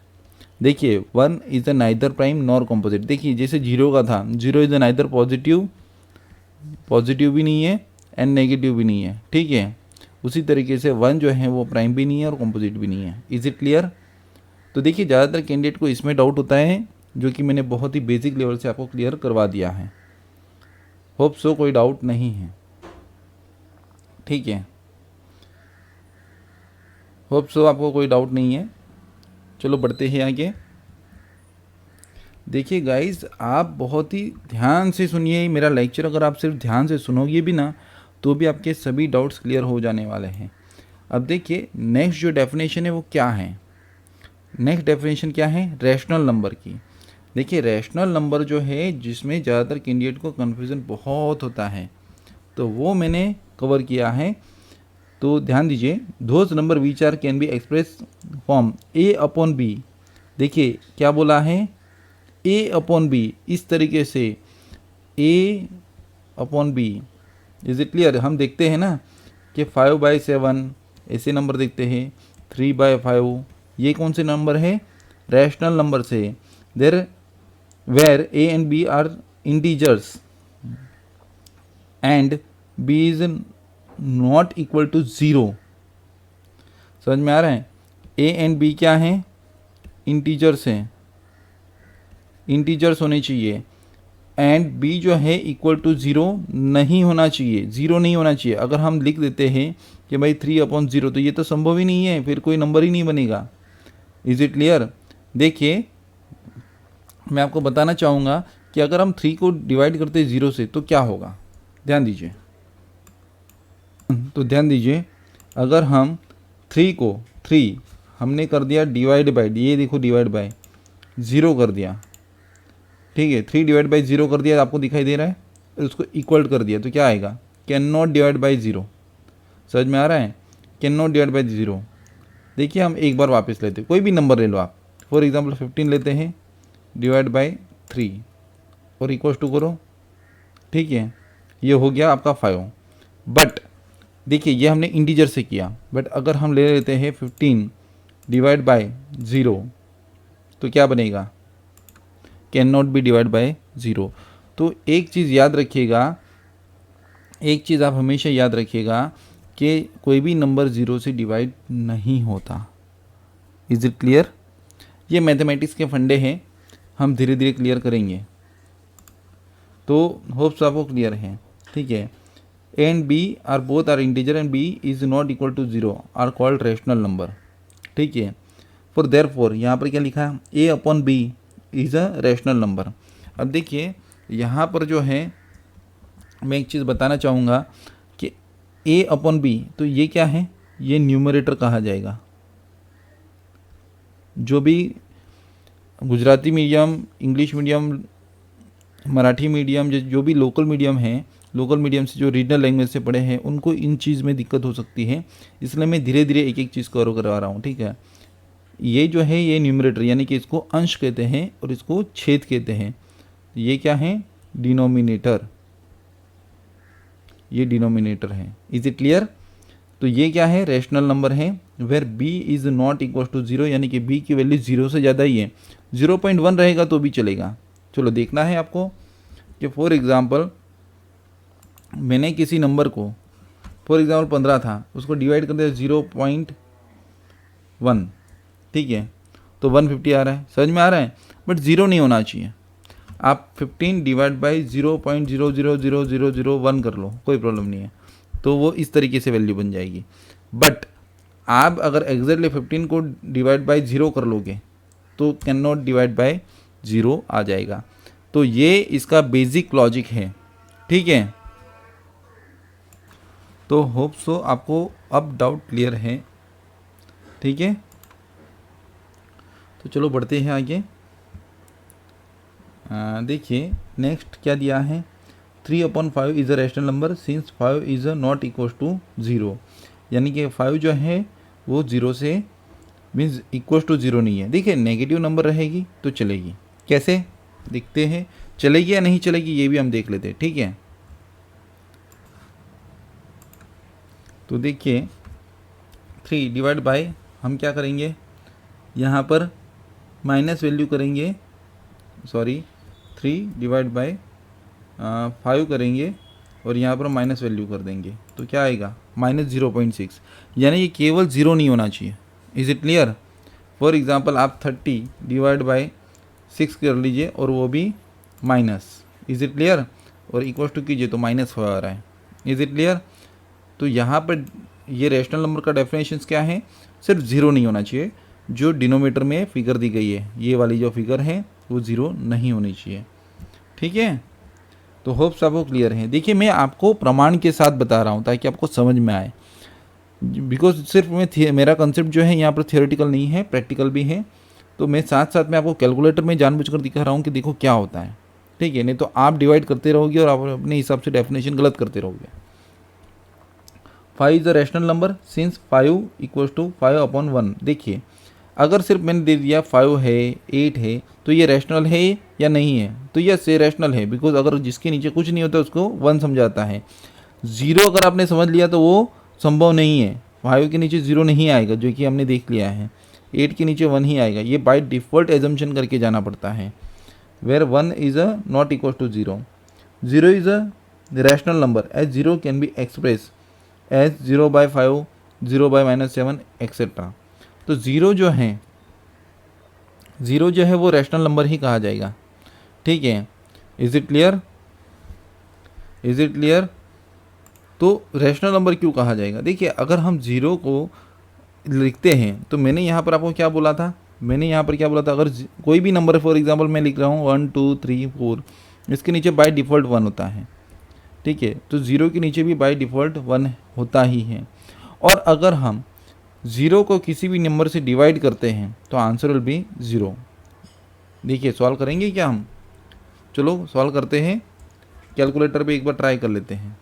देखिए 1 is a neither prime nor composite. देखिए जैसे 0 का था, 0 इज़ अ नाइदर पॉजिटिव भी नहीं है एंड नेगेटिव भी नहीं है, ठीक है। उसी तरीके से 1 जो है वो प्राइम भी नहीं है और कॉम्पोजिट भी नहीं है। Is it clear. तो देखिए ज़्यादातर कैंडिडेट को इसमें डाउट होता है, जो कि मैंने बहुत ही बेसिक लेवल से आपको क्लियर करवा दिया है। होप सो कोई डाउट नहीं है, ठीक है। होप सो आपको कोई डाउट नहीं है। चलो बढ़ते हैं आगे। देखिए गाइस, आप बहुत ही ध्यान से सुनिए मेरा लेक्चर। अगर आप सिर्फ ध्यान से सुनोगे भी ना, तो भी आपके सभी डाउट्स क्लियर हो जाने वाले हैं। अब देखिए नेक्स्ट जो डेफिनेशन है वो क्या है। नेक्स्ट डेफिनेशन क्या है, रैशनल नंबर की। देखिए रैशनल नंबर जो है जिसमें ज़्यादातर कैंडिडेट को कन्फ्यूज़न बहुत होता है, तो वो मैंने कवर किया है। तो ध्यान दीजिए, those number which are can be express form a upon b. देखिए क्या बोला है, ए अपॉन बी, इस तरीके से A upon B. Is it clear? हम देखते हैं ना कि 5/7 ऐसे नंबर देखते हैं, 3/5, ये कौन से नंबर है, रैशनल नंबर से। There where a and B are integers and B is not equal to 0। समझ में आ रहा है? ए एंड बी क्या है, इंटीजर्स हैं, इंटीजर्स होने चाहिए, एंड बी जो है इक्वल टू 0 नहीं होना चाहिए, 0 नहीं होना चाहिए। अगर हम लिख देते हैं कि भाई 3/0, तो ये तो संभव ही नहीं है, फिर कोई नंबर ही नहीं बनेगा। Is it clear? देखिए मैं आपको बताना चाहूँगा कि अगर हम 3 को डिवाइड करते हैं 0 से तो क्या होगा, ध्यान दीजिए। तो ध्यान दीजिए, अगर हम 3 हमने कर दिया डिवाइड बाय, ये देखो डिवाइड बाय 0 कर दिया, ठीक है, 3/0 कर दिया, आपको दिखाई दे रहा है, उसको इक्वल कर दिया, तो क्या आएगा, कैन नॉट डिवाइड बाई 0। समझ में आ रहा है? Can not divide by 0। देखिए हम एक बार वापस लेते हैं, कोई भी नंबर ले लो आप, फॉर एग्जांपल 15 लेते हैं, डिवाइड बाई 3 और इक्वल टू करो, ठीक है, ये हो गया आपका 5। बट देखिए ये हमने इंटीजर से किया, बट अगर हम ले लेते हैं 15 डिवाइड बाई 0 तो क्या बनेगा, can not B divide by 0। तो एक चीज़ याद रखिएगा, एक चीज़ आप हमेशा याद रखिएगा कि कोई भी नंबर 0 से डिवाइड नहीं होता। Is it clear? ये मैथमेटिक्स के फंडे हैं, हम धीरे धीरे क्लियर करेंगे। तो होप्स आपको क्लियर है, ठीक है। A and B are both are integer and B is not equal to 0 are called rational number, ठीक है। फॉर देयरफॉर यहाँ पर क्या लिखा है, A upon B is a rational number. अब देखिए यहाँ पर जो है मैं एक चीज़ बताना चाहूँगा कि ए अपॉन बी, तो ये क्या है, ये न्यूमरेटर कहा जाएगा। जो भी Gujarati medium, English medium, Marathi medium, जो भी लोकल मीडियम है, लोकल मीडियम से जो रीजनल लैंग्वेज से पढ़े हैं, उनको इन चीज़ में दिक्कत हो सकती है, इसलिए मैं धीरे धीरे एक एक चीज़ कवर करवा रहा हूँ, ठीक है। ये जो है ये न्यूमरेटर, यानी कि इसको अंश कहते हैं और इसको छेद कहते हैं। ये क्या है, डिनोमिनेटर, ये डिनोमिनेटर है। Is it clear? तो ये क्या है, रैशनल नंबर है, where b is not equal to 0, यानी कि बी की वैल्यू 0 से ज़्यादा ही है, 0.1 रहेगा तो भी चलेगा। चलो देखना है आपको कि फॉर एग्ज़ाम्पल मैंने किसी नंबर को, फॉर एग्ज़ाम्पल 15 था, उसको डिवाइड कर दिया 0.1, ठीक है, तो 150 आ रहा है। समझ में आ रहा है? बट 0 नहीं होना चाहिए। आप 15 डिवाइड बाई 0.000001 कर लो, कोई प्रॉब्लम नहीं है, तो वो इस तरीके से वैल्यू बन जाएगी। बट आप अगर एग्जैक्टली 15 को डिवाइड बाई 0 कर लोगे तो कैन नॉट डिवाइड बाई 0 आ जाएगा। तो ये इसका बेसिक लॉजिक है, ठीक है। तो होप सो आपको अब डाउट क्लियर है, ठीक है। तो चलो बढ़ते हैं आगे। देखिए नेक्स्ट क्या दिया है, 3/5 is a rational number since 5 is not equal to 0, यानी कि 5 जो है वो 0 से मीन्स इक्वल टू 0 नहीं है। देखिए नेगेटिव नंबर रहेगी तो चलेगी, कैसे देखते हैं, चलेगी या नहीं चलेगी ये भी हम देख लेते हैं, ठीक है। तो देखिए 3 डिवाइड बाय, हम क्या करेंगे, यहाँ पर माइनस वैल्यू करेंगे, सॉरी 3 डिवाइड बाय 5 करेंगे और यहाँ पर माइनस वैल्यू कर देंगे, तो क्या आएगा, -0.6, यानी ये केवल 0 नहीं होना चाहिए। Is it clear? For example आप 30 डिवाइड बाय 6 कर लीजिए और वो भी माइनस, इज़ इट क्लियर, और इक्वल टू कीजिए तो -5 आ रहा है। Is it clear? तो यहाँ पर ये रैशनल नंबर का डेफिनेशन क्या है, सिर्फ 0 नहीं होना चाहिए, जो डिनोमीटर में फिगर दी गई है, ये वाली जो फिगर है वो 0 नहीं होनी चाहिए, ठीक है। तो होप्स आपको क्लियर है। देखिए मैं आपको प्रमाण के साथ बता रहा हूँ ताकि आपको समझ में आए, बिकॉज सिर्फ मेरा कंसेप्ट जो है यहाँ पर थियोरेटिकल नहीं है, प्रैक्टिकल भी है। तो मैं साथ साथ में आपको कैलकुलेटर में जानबूझकर दिखा रहा हूँ कि देखो क्या होता है, ठीक है। नहीं तो आप डिवाइड करते रहोगे और आप अपने हिसाब से डेफिनेशन गलत करते रहोगे। 5 is a rational number since 5 equals to 5/1। देखिए अगर सिर्फ मैंने दे दिया 5 है 8 है तो ये रैशनल है या नहीं है, तो यस ये रैशनल है, बिकॉज अगर जिसके नीचे कुछ नहीं होता उसको 1 समझाता है। 0 अगर आपने समझ लिया तो वो संभव नहीं है, 5 के नीचे 0 नहीं आएगा, जो कि हमने देख लिया है। 8 के नीचे 1 ही आएगा, ये बाय डिफ़ॉल्ट एजम्पशन करके जाना पड़ता है। Where 1 is a not equal to 0। 0 is a rational number as 0 can be express as 0/5, 0/-7 etcetera. तो 0 जो है वो रैशनल नंबर ही कहा जाएगा, ठीक है। Is it clear? Is it clear? तो रैशनल नंबर क्यों कहा जाएगा? देखिए अगर हम 0 को लिखते हैं तो मैंने यहाँ पर आपको क्या बोला था, अगर कोई भी नंबर फॉर एग्जांपल मैं लिख रहा हूँ 1 2 3 4, इसके नीचे बाय डिफ़ॉल्ट 1 होता है, ठीक है। तो 0 के नीचे भी बाय डिफ़ॉल्ट 1 होता ही है। और अगर हम 0 को किसी भी नंबर से डिवाइड करते हैं तो आंसर विल बी 0। देखिए सॉल्व करेंगे क्या हम? चलो सॉल्व करते हैं, कैलकुलेटर पे एक बार ट्राई कर लेते हैं।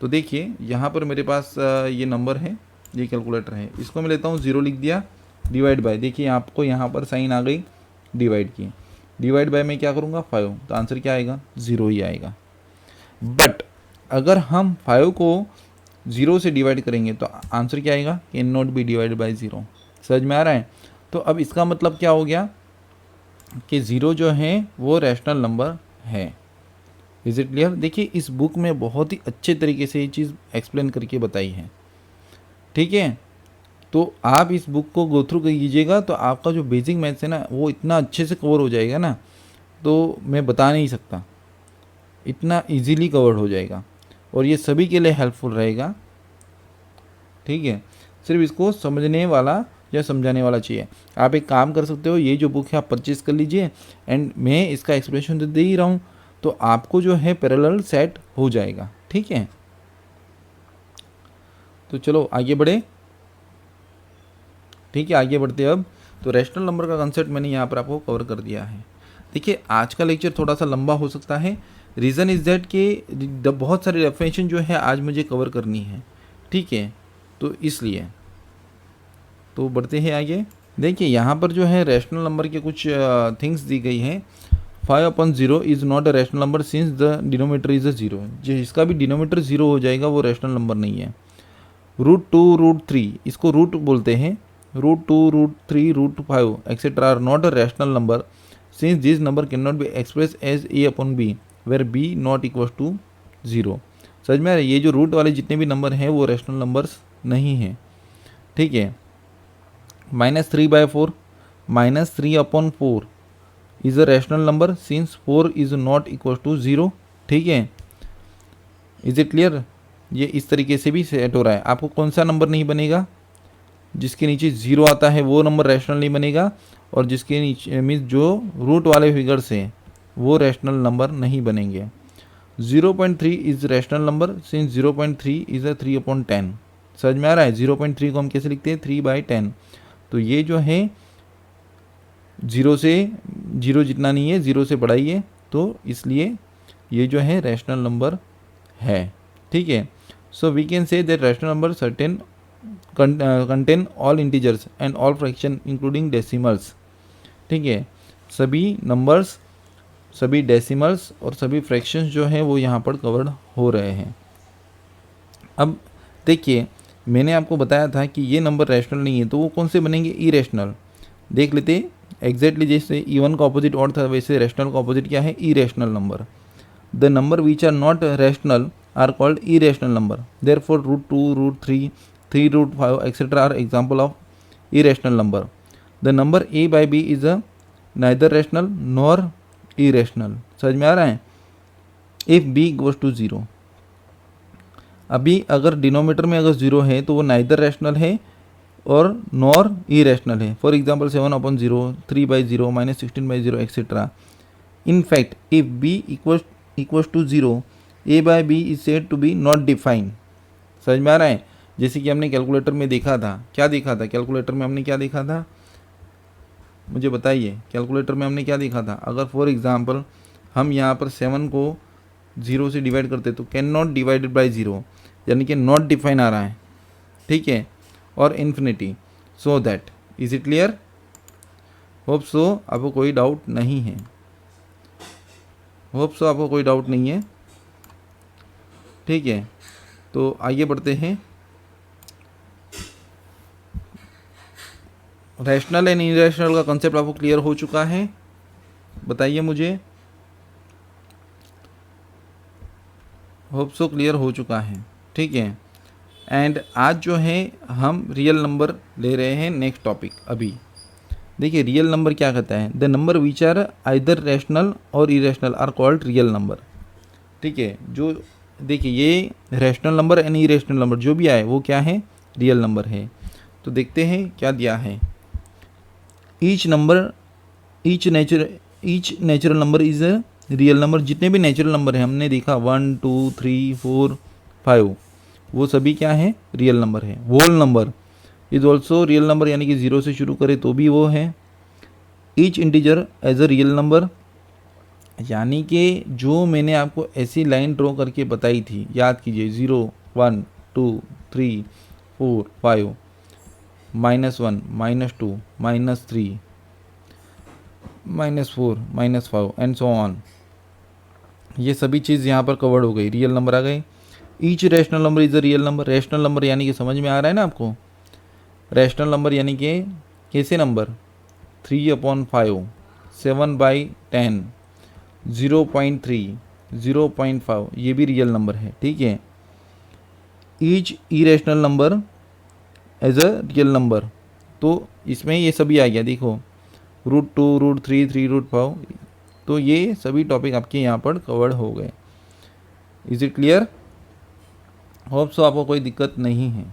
तो देखिए यहाँ पर मेरे पास ये नंबर है, ये कैलकुलेटर है, इसको मैं लेता हूँ 0 लिख दिया, डिवाइड बाय, देखिए आपको यहाँ पर साइन आ गई, डिवाइड की, डिवाइड बाय में क्या करूँगा 5, तो आंसर क्या आएगा? 0 ही आएगा। बट अगर हम 5 को 0 से डिवाइड करेंगे तो आंसर क्या आएगा? Can not B divide by 0। समझ में आ रहा है? तो अब इसका मतलब क्या हो गया कि 0 जो है वो रैशनल नंबर है। Is it clear? देखिए इस बुक में बहुत ही अच्छे तरीके से ये चीज़ एक्सप्लेन करके बताई है, ठीक है। तो आप इस बुक को गो थ्रू कीजिएगा तो आपका जो बेसिक मैथ्स है ना वो इतना अच्छे से कवर हो जाएगा ना, तो मैं बता नहीं सकता, इतना इजीली कवर हो जाएगा और ये सभी के लिए हेल्पफुल रहेगा, ठीक है। सिर्फ इसको समझने वाला या समझाने वाला चाहिए। आप एक काम कर सकते हो, ये जो बुक है आप परचेज कर लीजिए एंड मैं इसका एक्सप्लेनेशन तो दे ही रहा हूँ, तो आपको जो है पैरेलल सेट हो जाएगा, ठीक है। तो चलो आगे बढ़े, ठीक है, आगे बढ़ते हैं अब। तो रैशनल नंबर का कंसेप्ट मैंने यहाँ पर आपको कवर कर दिया है। देखिए आज का लेक्चर थोड़ा सा लंबा हो सकता है, रीज़न इज़ दैट कि बहुत सारी डेफिनेशन जो है आज मुझे कवर करनी है, ठीक है, तो इसलिए। तो बढ़ते हैं आगे। देखिए यहाँ पर जो है रैशनल नंबर के कुछ थिंग्स दी गई हैं। 5/0 is not a rational number since the denominator is a 0। जिसका भी डिनोमीटर 0 हो जाएगा वो रैशनल नंबर नहीं है। √2, √3 इसको रूट बोलते हैं, √2, √3, √5 etcetera are not a rational number since this number can not be express as a/b where b not equal to 0। समझ में आ रहा है? ये जो रूट वाले जितने भी नंबर हैं वो रैशनल नंबर्स नहीं हैं, ठीक है। -3/4 -3/4 is a rational number since 4 is not equal to 0, ठीक है। Is it clear? ये इस तरीके से भी सेट हो रहा है। आपको कौन सा नंबर नहीं बनेगा? जिसके नीचे 0 आता है वो नंबर रैशनल नहीं बनेगा, और जिसके नीचे मीन्स जो रूट वाले फिगर्स हैं वो रैशनल नंबर नहीं बनेंगे। 0.3 is rational number since 0.3 is a 3/10। समझ में आ रहा है? 0.3 को हम कैसे लिखते हैं? 3/10। तो ये जो है 0 से 0 जितना नहीं है, 0 से बड़ा ही है, तो इसलिए ये जो है रैशनल नंबर है, ठीक है। So we can say that rational number certain contain all integers and all fraction including decimals, ठीक है। सभी नंबर्स, सभी डेसिमल्स और सभी फ्रैक्शंस जो हैं वो यहाँ पर कवर्ड हो रहे हैं। अब देखिए मैंने आपको बताया था कि ये नंबर रैशनल नहीं है, तो वो कौन से बनेंगे? इरेशनल। देख लेते एग्जैक्टली, जैसे इवन का ऑपोजिट ऑड था वैसे रैशनल का ऑपोजिट क्या है? Irrational number. The number which are not rational are called irrational number. Therefore √2, √3, 3 √5 etcetera are example of irrational number. The number a/b is a neither rational nor irrational. समझ में आ रहा है? If b goes to 0, अभी अगर denominator में अगर 0 है तो वो नाइदर रैशनल है और नॉर इरेशनल है। For example 7/0, 3/0, -16/0 etcetera. In fact if b equals to 0, a/b is said to be not defined. समझ में आ रहा है? जैसे कि हमने कैलकुलेटर में देखा था, क्या देखा था? कैलकुलेटर में हमने क्या देखा था? मुझे बताइए, कैलकुलेटर में हमने क्या देखा था, अगर फॉर एग्जांपल हम यहाँ पर 7 को 0 से डिवाइड करते तो कैन नॉट डिवाइडेड बाई 0, यानी कि नॉट डिफाइन आ रहा है, ठीक है, और infinity, so that, is it clear? Hope so आपको कोई डाउट नहीं है, होप सो आपको कोई डाउट नहीं है, ठीक है। तो आगे बढ़ते हैं। रैशनल एंड इरेशनल का कंसेप्ट आपको क्लियर हो चुका है, बताइए मुझे। होप सो क्लियर हो चुका है, ठीक है। एंड आज जो है हम रियल नंबर ले रहे हैं, नेक्स्ट टॉपिक। अभी देखिए रियल नंबर क्या कहता है, the number which are either rational or irrational are called real number, ठीक है। जो देखिए ये rational number and irrational number जो भी आए वो क्या है, रियल नंबर है। तो देखते हैं क्या दिया है। Each natural number is a real number, जितने भी नेचुरल नंबर हैं हमने देखा 1 2 3 4 5, वो सभी क्या है, रियल नंबर है। Whole number is also real number, यानी कि 0 से शुरू करें तो भी वो है। Each integer as a real number, यानी कि जो मैंने आपको ऐसी लाइन ड्रॉ करके बताई थी, याद कीजिए 0 1 2 3 4 5, -1 -2 -3 -4 -5 एंड सो ऑन, ये सभी चीज़ यहाँ पर कवर्ड हो गई, रियल नंबर आ गए। Each rational number is a real number, rational number यानी कि समझ में आ रहा है ना आपको, रैशनल नंबर यानी कि कैसे नंबर, 3/5, 7/10, 0.3, 0.5, ये भी रियल नंबर है, ठीक है। Each irrational number as a real number, तो इसमें ये सभी आ गया, देखो √2, √3, 3/5, तो ये सभी टॉपिक आपके यहाँ पर कवर्ड हो गए। Is it clear? Hope so आपको कोई दिक्कत नहीं है,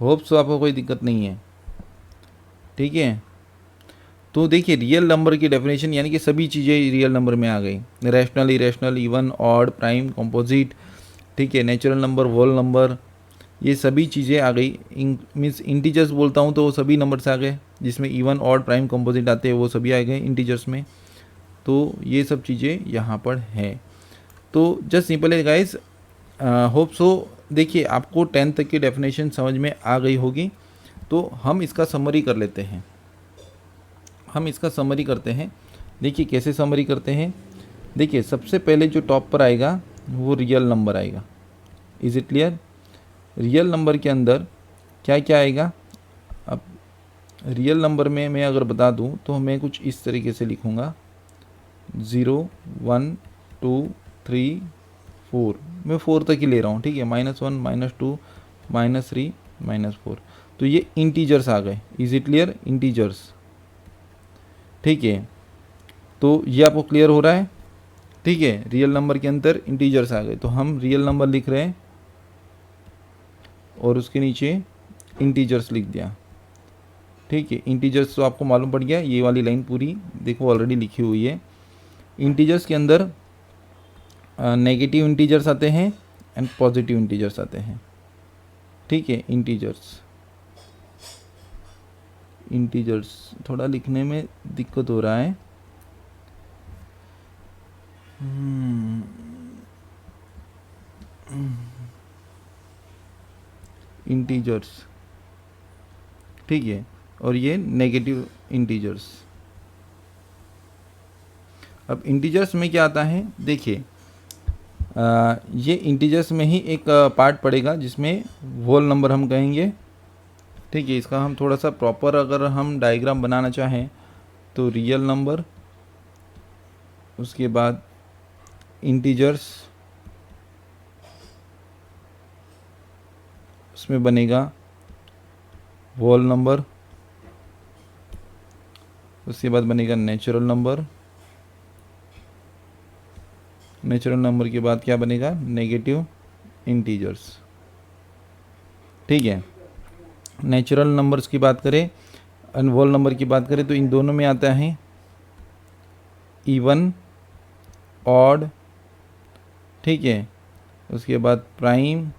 होप सो आपको कोई दिक्कत नहीं है, ठीक है। तो देखिए रियल नंबर की डेफिनेशन, यानी कि सभी चीज़ें रियल नंबर में आ गई, rational, irrational, even, odd, prime, composite, ठीक है, नेचुरल नंबर, होल नंबर, ये सभी चीज़ें आ गई। मीन्स इंटीजर्स बोलता हूँ तो वो सभी नंबर्स आ गए, जिसमें इवन, ऑड, प्राइम, कंपोजिट आते हैं वो सभी आ गए इंटीजर्स में। तो ये सब चीज़ें यहाँ पर है। तो जस्ट सिंपल है गाइस, होप सो देखिए आपको 10th तक की डेफिनेशन समझ में आ गई होगी। तो हम इसका समरी कर लेते हैं, हम इसका समरी करते हैं। देखिए कैसे समरी करते हैं, देखिए सबसे पहले जो टॉप पर आएगा वो रियल नंबर आएगा। Is it clear? Real number के अंदर क्या क्या आएगा, अब रियल नंबर में मैं अगर बता दूं तो मैं कुछ इस तरीके से लिखूंगा, 0 1 2 3 4, मैं 4 तक ही ले रहा हूँ, ठीक है, -1 -2 -3 -4, तो ये इंटीजर्स आ गए। Is it clear? इंटीजर्स, ठीक है। तो ये आपको क्लियर हो रहा है, ठीक है। रियल नंबर के अंदर इंटीजर्स आ गए, तो हम रियल नंबर लिख रहे हैं और उसके नीचे इंटीजर्स लिख दिया, ठीक है। इंटीजर्स तो आपको मालूम पड़ गया, ये वाली लाइन पूरी देखो ऑलरेडी लिखी हुई है। इंटीजर्स के अंदर नेगेटिव इंटीजर्स आते हैं एंड पॉजिटिव इंटीजर्स आते हैं, ठीक है। इंटीजर्स थोड़ा लिखने में दिक्कत हो रहा है, इंटीजर्स, ठीक है, और ये नेगेटिव इंटीजर्स। अब इंटीजर्स में क्या आता है, देखिए ये इंटीजर्स में ही एक पार्ट पड़ेगा जिसमें होल नंबर हम कहेंगे, ठीक है। इसका हम थोड़ा सा प्रॉपर अगर हम डायग्राम बनाना चाहें तो रियल नंबर, उसके बाद इंटीजर्स, उसमें बनेगा होल नंबर, उसके बाद बनेगा नेचुरल नंबर, नेचुरल नंबर के बाद क्या बनेगा, नेगेटिव इंटीजर्स, ठीक है। नेचुरल नंबर्स की बात करें एंड होल नंबर की बात करें तो इन दोनों में आता है इवन, ऑड, ठीक है, उसके बाद प्राइम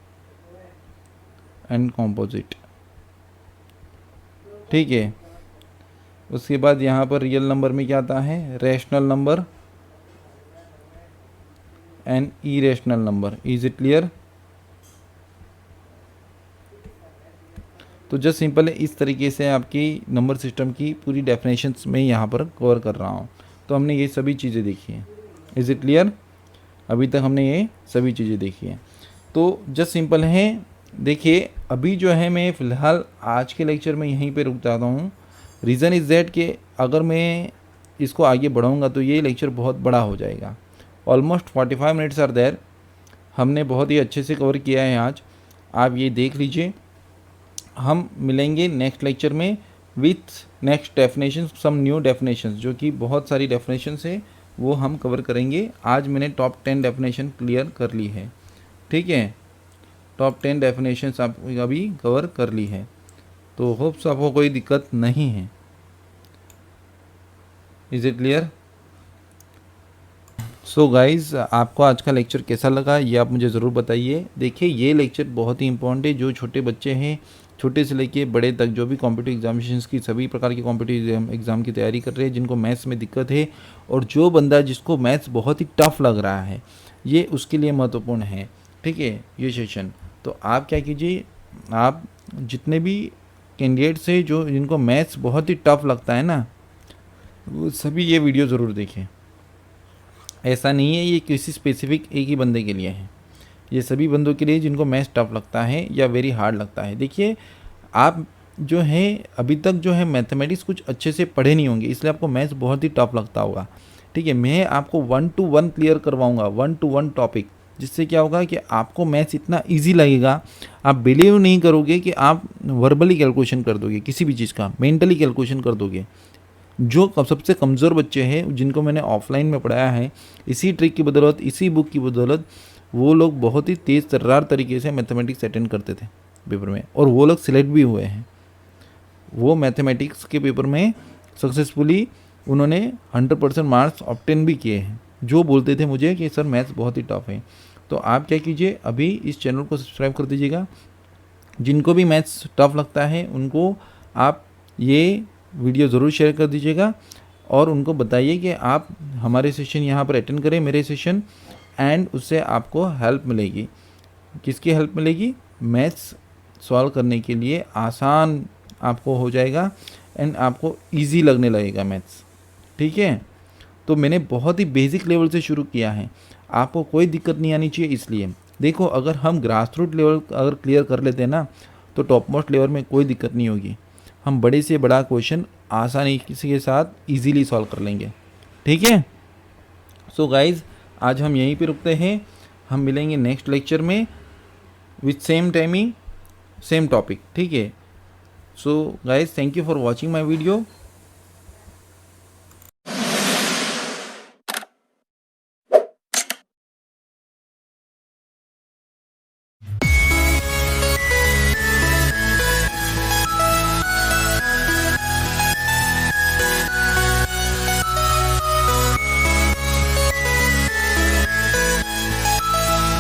एंड कंपोजिट, ठीक है। उसके बाद यहाँ पर रियल नंबर में क्या आता है, rational number and irrational number. Is it clear? तो जस्ट सिंपल है, इस तरीके से आपकी नंबर सिस्टम की पूरी डेफिनेशंस में यहाँ पर कवर कर रहा हूँ। तो हमने ये सभी चीज़ें देखी हैं। Is it clear? अभी तक हमने ये सभी चीज़ें देखी हैं। तो जस्ट सिंपल है, देखिए अभी जो है मैं फ़िलहाल आज के लेक्चर में यहीं पे रुक जाता हूँ। रीज़न इज़ दैट कि अगर मैं इसको आगे बढ़ाऊँगा तो ये लेक्चर बहुत बड़ा हो जाएगा। Almost 45 minutes are there. हमने बहुत ही अच्छे से कवर किया है आज, आप ये देख लीजिए। हम मिलेंगे नेक्स्ट लेक्चर में with next definition, some new definitions, जो कि बहुत सारी डेफिनेशंस है वो हम कवर करेंगे। आज मैंने टॉप 10 डेफिनेशन क्लियर कर ली है, ठीक है। टॉप 10 डेफिनेशंस आप अभी कवर कर ली है, तो होप्स आपको कोई दिक्कत नहीं है। Is it clear? So guys, आपको आज का लेक्चर कैसा लगा ये आप मुझे ज़रूर बताइए। देखिए ये लेक्चर बहुत ही इंपॉर्टेंट है। जो छोटे बच्चे हैं, छोटे से लेके बड़े तक, जो भी कॉम्पिटिटिव एग्जामिनेशंस की सभी प्रकार के कॉम्पिटिटिव एग्ज़ाम की तैयारी कर रहे हैं, जिनको मैथ्स में दिक्कत है, और जो बंदा जिसको मैथ्स बहुत ही टफ लग रहा है, ये उसके लिए महत्वपूर्ण है, ठीक है, ये सेशन। तो आप क्या कीजिए, आप जितने भी कैंडिडेट्स हैं जो जिनको मैथ्स बहुत ही टफ लगता है ना, वो सभी ये वीडियो ज़रूर देखें। ऐसा नहीं है ये किसी स्पेसिफिक एक ही बंदे के लिए है, ये सभी बंदों के लिए जिनको मैथ्स टफ लगता है या वेरी हार्ड लगता है। देखिए आप जो है अभी तक जो है मैथमेटिक्स कुछ अच्छे से पढ़े नहीं होंगे, इसलिए आपको मैथ्स बहुत ही टफ लगता होगा, ठीक है। मैं आपको 1 to 1 क्लियर करवाऊंगा, 1 to 1 टॉपिक, जिससे क्या होगा कि आपको मैथ्स इतना ईजी लगेगा, आप बिलीव नहीं करोगे कि आप वर्बली कैलकुलेशन कर दोगे, किसी भी चीज़ का मेंटली कैलकुलेशन कर दोगे। जो सबसे कमज़ोर बच्चे हैं, जिनको मैंने ऑफलाइन में पढ़ाया है, इसी ट्रिक की बदौलत, इसी बुक की बदौलत, वो लोग बहुत ही तेज़ तर्रार तरीके से मैथमेटिक्स अटेंड करते थे पेपर में, और वो लोग सिलेक्ट भी हुए हैं। वो मैथमेटिक्स के पेपर में सक्सेसफुली उन्होंने 100% मार्क्स ऑब्टेन भी किए हैं, जो बोलते थे मुझे कि सर मैथ्स बहुत ही टफ है। तो आप क्या कीजिए, अभी इस चैनल को सब्सक्राइब कर दीजिएगा। जिनको भी मैथ्स टफ लगता है उनको आप ये वीडियो ज़रूर शेयर कर दीजिएगा, और उनको बताइए कि आप हमारे सेशन यहाँ पर अटेंड करें, मेरे सेशन, एंड उससे आपको हेल्प मिलेगी। किसकी हेल्प मिलेगी? मैथ्स सॉल्व करने के लिए आसान आपको हो जाएगा, एंड आपको इजी लगने लगेगा मैथ्स, ठीक है। तो मैंने बहुत ही बेसिक लेवल से शुरू किया है, आपको कोई दिक्कत नहीं आनी चाहिए। इसलिए देखो, अगर हम ग्रास रूट लेवल अगर क्लियर कर लेते हैं ना, तो टॉप मोस्ट लेवल में कोई दिक्कत नहीं होगी। हम बड़े से बड़ा क्वेश्चन आसानी के साथ इजीली सॉल्व कर लेंगे, ठीक है। सो गाइज़, आज हम यहीं पे रुकते हैं। हम मिलेंगे नेक्स्ट लेक्चर में with same timing, same topic, ठीक है। So guys, thank you for watching my video.